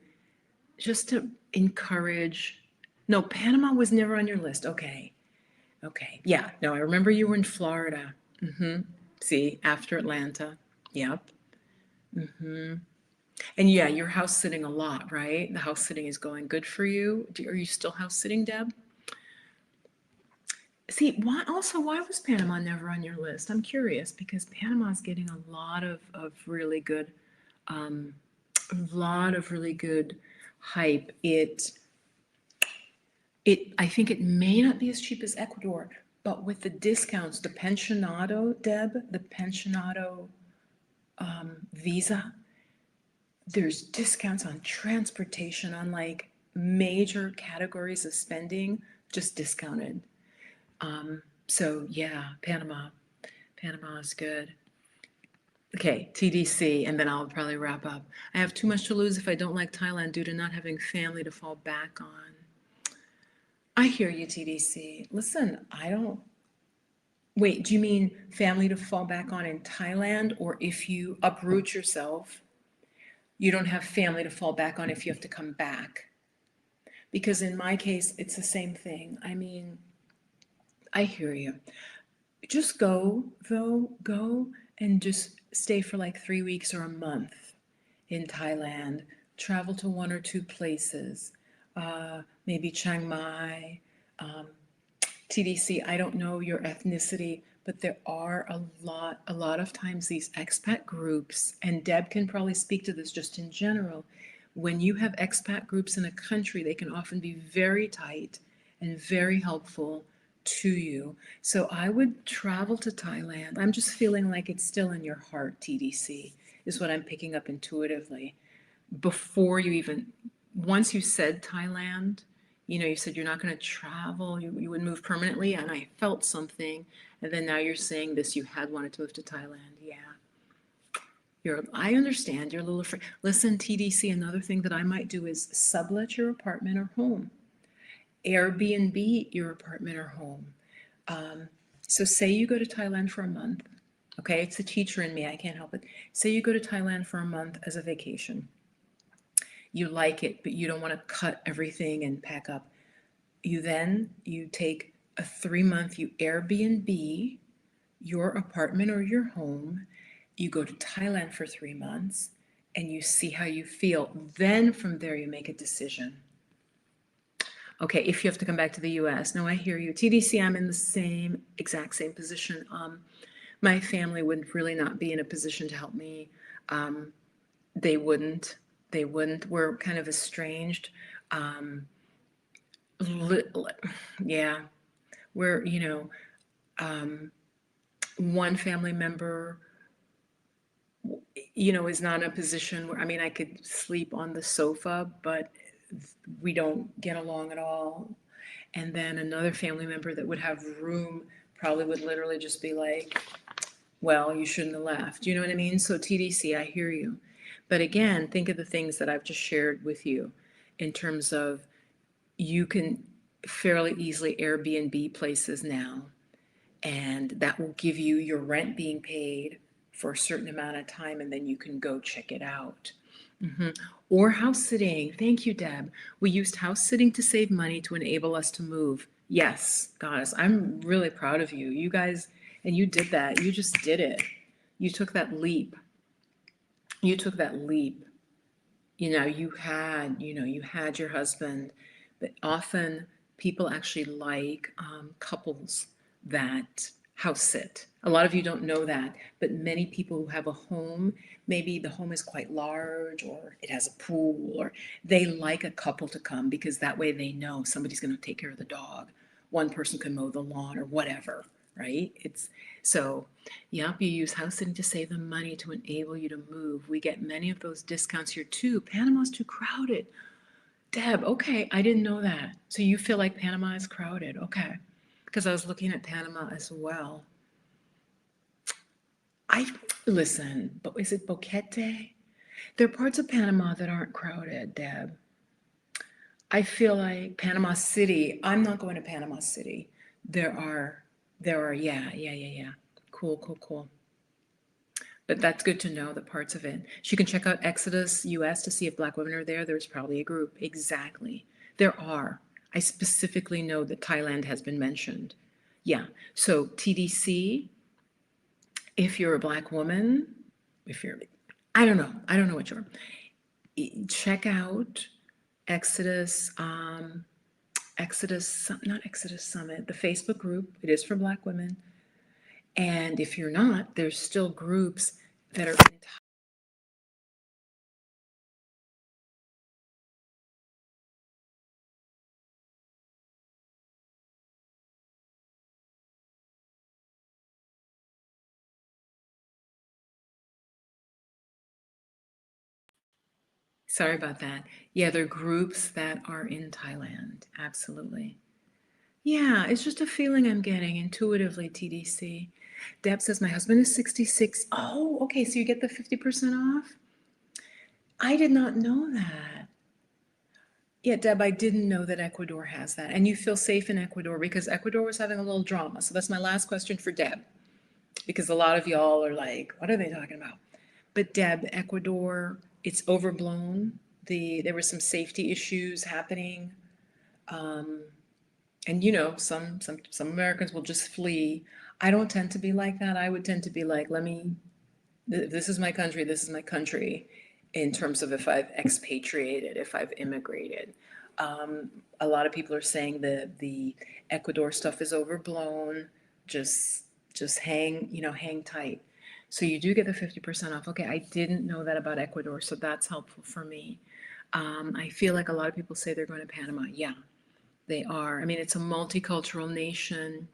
Just to encourage. No, Panama was never on your list. Okay. Okay. Yeah. No, I remember you were in Florida. See, after Atlanta. Yep. Hmm. And yeah, you're house sitting a lot, right? The house sitting is going good for you. Are you still house sitting, Deb? See, why was Panama never on your list? I'm curious because Panama's getting a lot of really good, um, a lot of really good hype. I think it may not be as cheap as Ecuador, but with the discounts, the pensionado, Deb, the pensionado visa, there's discounts on transportation, on like major categories of spending, just discounted. So yeah, Panama is good. Okay, TDC, and then I'll probably wrap up. I have too much to lose if I don't like Thailand due to not having family to fall back on. I hear you, TDC. Listen, I don't. Wait, do you mean family to fall back on in Thailand, or if you uproot yourself, you don't have family to fall back on if you have to come back? Because in my case, it's the same thing. I mean, I hear you. Just go, though, go and just stay for like 3 weeks or a month in Thailand. Travel to one or two places, maybe Chiang Mai, TDC. I don't know your ethnicity, but there are a lot of times these expat groups, and Deb can probably speak to this just in general. When you have expat groups in a country, they can often be very tight and very helpful to you. So I would travel to Thailand. I'm just feeling like it's still in your heart, TDC, is what I'm picking up intuitively. Before you even, once you said Thailand, you said you're not going to travel, you would move permanently, and I felt something. And then now you're saying this, you had wanted to move to Thailand. Yeah. I understand you're a little afraid. Listen, TDC, another thing that I might do is sublet your apartment or home. Airbnb your apartment or home. So say you go to Thailand for a month. Okay, it's the teacher in me, I can't help it. Say you go to Thailand for a month as a vacation. You like it, but you don't want to cut everything and pack up. You take a 3 month, you Airbnb your apartment or your home. You go to Thailand for 3 months and you see how you feel. Then from there, you make a decision. Okay, if you have to come back to the US. No, I hear you. TDC, I'm in the exact same position. My family would really not be in a position to help me. They wouldn't. They wouldn't. We're kind of estranged. Yeah, we're, one family member, is not in a position where, I mean, I could sleep on the sofa, but we don't get along at all. And then another family member that would have room probably would literally just be like, well, you shouldn't have left. You know what I mean? So TDC, I hear you. But again, think of the things that I've just shared with you in terms of you can fairly easily Airbnb places now, and that will give you your rent being paid for a certain amount of time, and then you can go check it out. Or house sitting. Thank you, Deb. We used house sitting to save money to enable us to move. Yes, guys, I'm really proud of you. You guys, and you did that. You just did it. You took that leap. You took that leap. You had your husband, but often people actually like couples that house sit. A lot of you don't know that, but many people who have a home, maybe the home is quite large or it has a pool, or they like a couple to come because that way they know somebody's going to take care of the dog. One person can mow the lawn or whatever, right? It's so, yep, you use house sitting to save them money to enable you to move. We get many of those discounts here too. Panama's too crowded. Deb, okay, I didn't know that. So you feel like Panama is crowded. Okay. Because I was looking at Panama as well. Listen, but is it Boquete? There are parts of Panama that aren't crowded, Deb. I feel like Panama City, I'm not going to Panama City. There are, yeah. Cool. But that's good to know the parts of it. She can check out Exodus US to see if Black women are there. There's probably a group. Exactly. There are. I specifically know that Thailand has been mentioned. Yeah. So TDC, If you're a Black woman, if you're, I don't know. I don't know what you're. Check out Exodus, not Exodus Summit, the Facebook group. It is for Black women. And if you're not, there's still groups that are. Sorry about that. Yeah, there are groups that are in Thailand. Absolutely. Yeah, it's just a feeling I'm getting intuitively, TDC. Deb says, my husband is 66. Oh, okay, so you get the 50% off? I did not know that. Yeah, Deb, I didn't know that Ecuador has that. And you feel safe in Ecuador because Ecuador was having a little drama. So that's my last question for Deb, because a lot of y'all are like, what are they talking about? But Deb, Ecuador, it's overblown. There were some safety issues happening. And some Americans will just flee. I don't tend to be like that. I would tend to be like, this is my country, this is my country, in terms of if I've expatriated, if I've immigrated. A lot of people are saying that the Ecuador stuff is overblown. Just hang tight. So you do get the 50% off. Okay, I didn't know that about Ecuador, so that's helpful for me. I feel like a lot of people say they're going to Panama. Yeah, they are. I mean, it's a multicultural nation.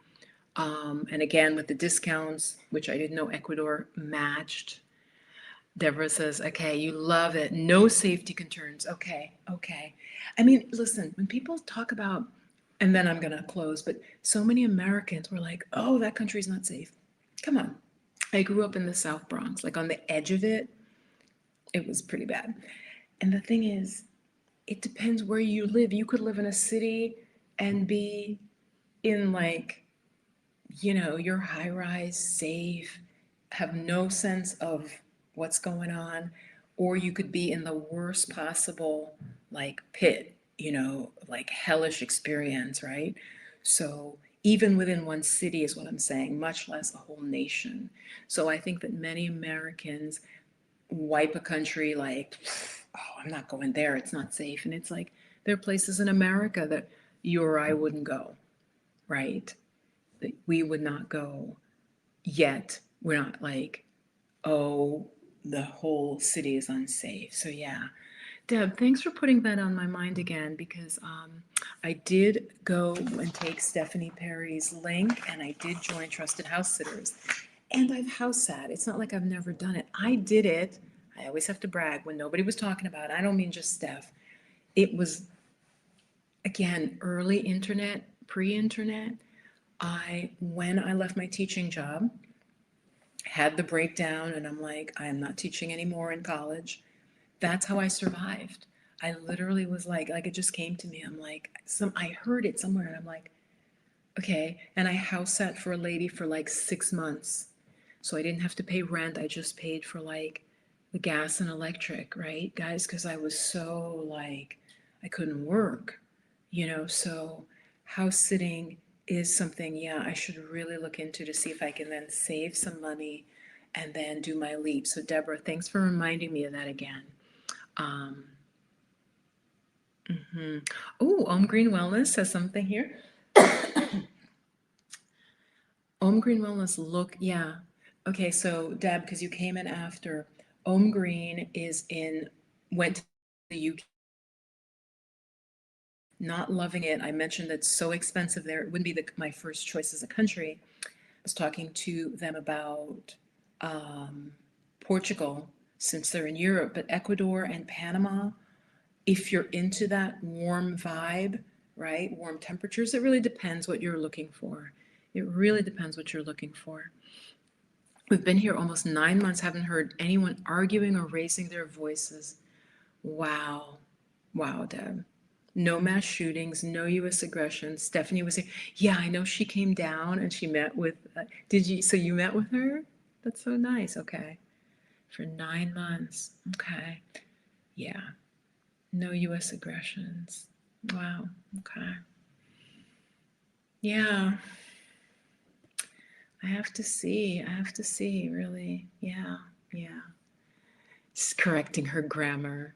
And again, with the discounts, which I didn't know Ecuador matched. Deborah says, okay, you love it. No safety concerns. Okay, okay. I mean, listen, when people talk about, and then I'm going to close, but so many Americans were like, oh, that country's not safe. Come on. I grew up in the South Bronx, like on the edge of it. It was pretty bad. And the thing is, it depends where you live. You could live in a city and be in like, your high rise, safe, have no sense of what's going on, or you could be in the worst possible like pit, like hellish experience, right? So even within one city is what I'm saying, much less a whole nation. So I think that many Americans wipe a country like, oh, I'm not going there, it's not safe. And it's like, there are places in America that you or I wouldn't go, right? That we would not go, yet we're not like, oh, the whole city is unsafe. So yeah. Deb, thanks for putting that on my mind again, because I did go and take Stephanie Perry's link and I did join Trusted House Sitters. And I've house sat. It's not like I've never done it. I did it. I always have to brag when nobody was talking about it. I don't mean just Steph. It was, again, early internet, pre-internet. When I left my teaching job, had the breakdown and I'm like, I am not teaching anymore in college. That's how I survived. I literally was like it just came to me. I'm like, I heard it somewhere and I'm like, okay. And I house sat for a lady for like 6 months. So I didn't have to pay rent. I just paid for like the gas and electric, right, guys? Because I was so like, I couldn't work, so house sitting is something, yeah, I should really look into to see if I can then save some money and then do my leap. So Deborah, thanks for reminding me of that again. Um, Oh, Om Green Wellness says something here. Om Green Wellness, look, yeah. Okay, so Deb, because you came in after, Om Green went to the UK, not loving it. I mentioned it's so expensive there. It wouldn't be my first choice as a country. I was talking to them about Portugal, since they're in Europe, but Ecuador and Panama, if you're into that warm vibe, right? Warm temperatures, it really depends what you're looking for. It really depends what you're looking for. We've been here almost 9 months, haven't heard anyone arguing or raising their voices. Wow. Wow, Deb. No mass shootings, no U.S. aggression. Stephanie was here. Yeah, I know she came down and she met with, so you met with her? That's so nice. Okay. For 9 months. Okay. Yeah. No U.S. aggressions. Wow. Okay. Yeah. I have to see, really. Yeah, yeah. Just correcting her grammar.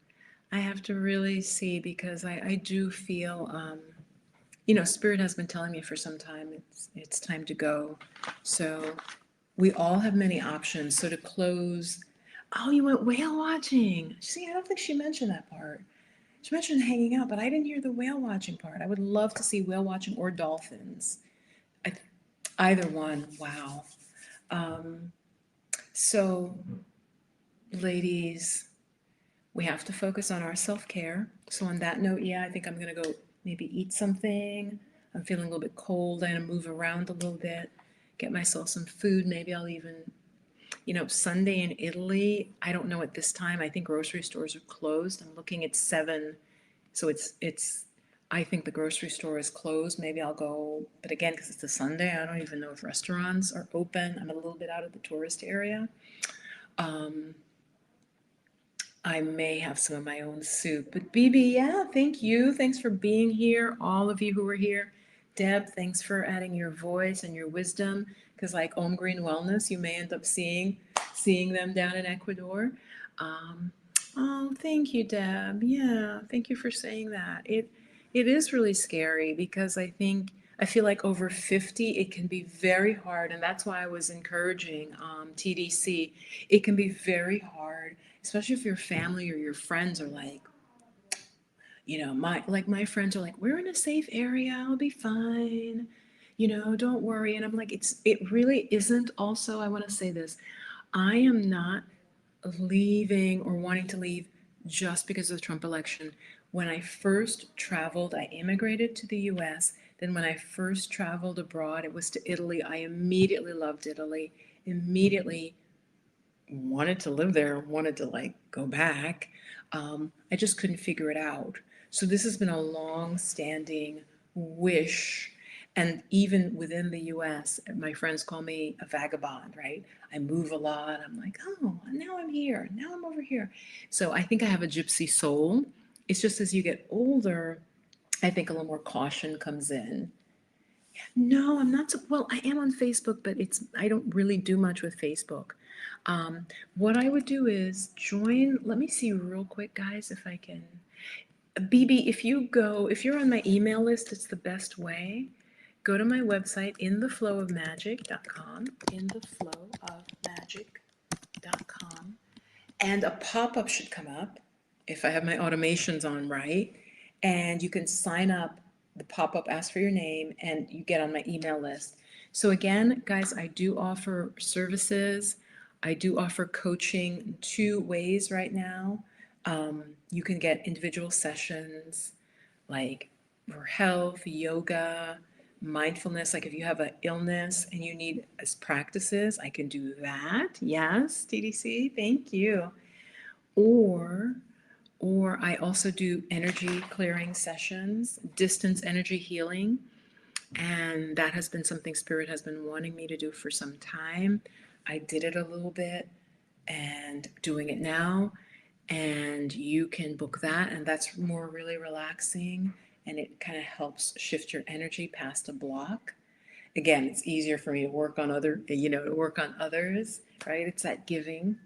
I have to really see because I do feel, Spirit has been telling me for some time it's time to go. So we all have many options. So to close, oh, you went whale watching. See, I don't think she mentioned that part. She mentioned hanging out, but I didn't hear the whale watching part. I would love to see whale watching or dolphins. I, either one. Wow. Um, so, ladies, we have to focus on our self care. So, on that note, yeah, I think I'm going to go maybe eat something. I'm feeling a little bit cold. I'm going to move around a little bit, get myself some food. Maybe I'll even, Sunday in Italy, I don't know at this time. I think grocery stores are closed. I'm looking at 7. So I think the grocery store is closed. Maybe I'll go, but again, because it's a Sunday, I don't even know if restaurants are open. I'm a little bit out of the tourist area. Um, I may have some of my own soup. But BB, yeah, thank you. Thanks for being here, all of you who are here. Deb, thanks for adding your voice and your wisdom. Because like Om Green Wellness, you may end up seeing them down in Ecuador. Um, oh, thank you, Deb. Yeah, thank you for saying that. It is really scary because I feel like over 50, it can be very hard, and that's why I was encouraging TDC. It can be very hard, especially if your family or your friends are like, my friends are like, we're in a safe area, I'll be fine, don't worry. And I'm like, it really isn't. Also, I want to say this, I am not leaving or wanting to leave just because of the Trump election. When I first traveled, I immigrated to the US. Then when I first traveled abroad, it was to Italy. I immediately loved Italy, immediately wanted to live there, wanted to like go back. I just couldn't figure it out. So this has been a long-standing wish. And even within the US, my friends call me a vagabond, right? I move a lot. I'm like, oh, now I'm here. Now I'm over here. So I think I have a gypsy soul. It's just as you get older, I think a little more caution comes in. No, I'm not. Well, I am on Facebook, but I don't really do much with Facebook. Um, what I would do is join. Let me see real quick, guys, if I can. BB, if you're on my email list, it's the best way. Go to my website, intheflowofmagic.com, intheflowofmagic.com, and a pop-up should come up if I have my automations on right, and you can sign up. The pop-up asks for your name and you get on my email list. So again, guys, I do offer services. I do offer coaching in 2 ways right now. You can get individual sessions like for health, yoga, mindfulness. Like if you have an illness and you need as practices, I can do that. Yes, TDC, thank you. Or or I also do energy clearing sessions, distance energy healing, and that has been something Spirit has been wanting me to do for some time. I did it a little bit and doing it now, and you can book that, and that's more really relaxing, and it kind of helps shift your energy past a block. Again, it's easier for me to work on to work on others, right? It's that giving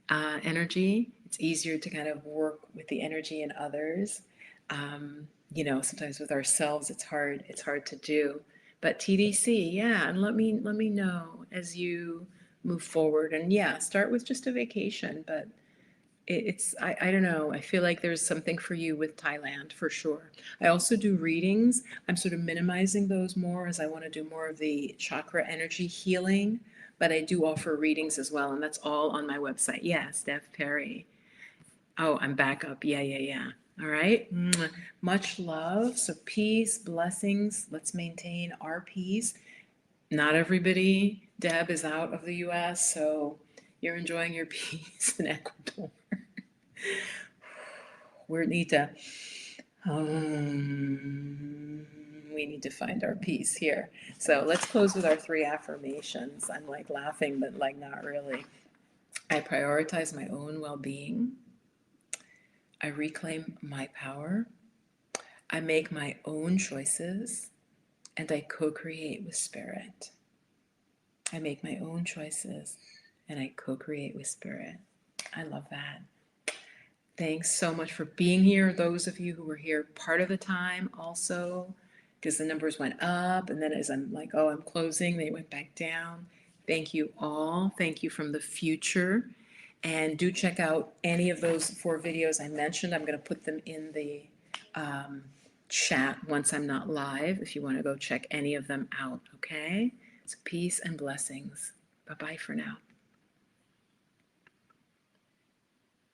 energy. It's easier to kind of work with the energy in others. Sometimes with ourselves, it's hard. It's hard to do. But TDC, yeah, and let me know as you move forward. And yeah, start with just a vacation, but I don't know. I feel like there's something for you with Thailand for sure. I also do readings. I'm sort of minimizing those more as I want to do more of the chakra energy healing, but I do offer readings as well, and that's all on my website. Yeah, Steph Perry. Oh, I'm back up. Yeah, yeah, yeah. All right. Mwah. Much love. So peace, blessings. Let's maintain our peace. Not everybody, Deb, is out of the US, so you're enjoying your peace in Ecuador. We need to we need to find our peace here. So let's close with our 3 affirmations. I'm like laughing, but like not really. I prioritize my own well-being. I reclaim my power. I make my own choices, and I co-create with spirit. I make my own choices, and I co-create with Spirit. I love that. Thanks so much for being here. Those of you who were here part of the time also, because the numbers went up, and then as I'm like, oh, I'm closing, they went back down. Thank you all. Thank you from the future. And do check out any of those 4 videos I mentioned. I'm going to put them in the chat once I'm not live if you want to go check any of them out, okay? So peace and blessings. Bye-bye for now.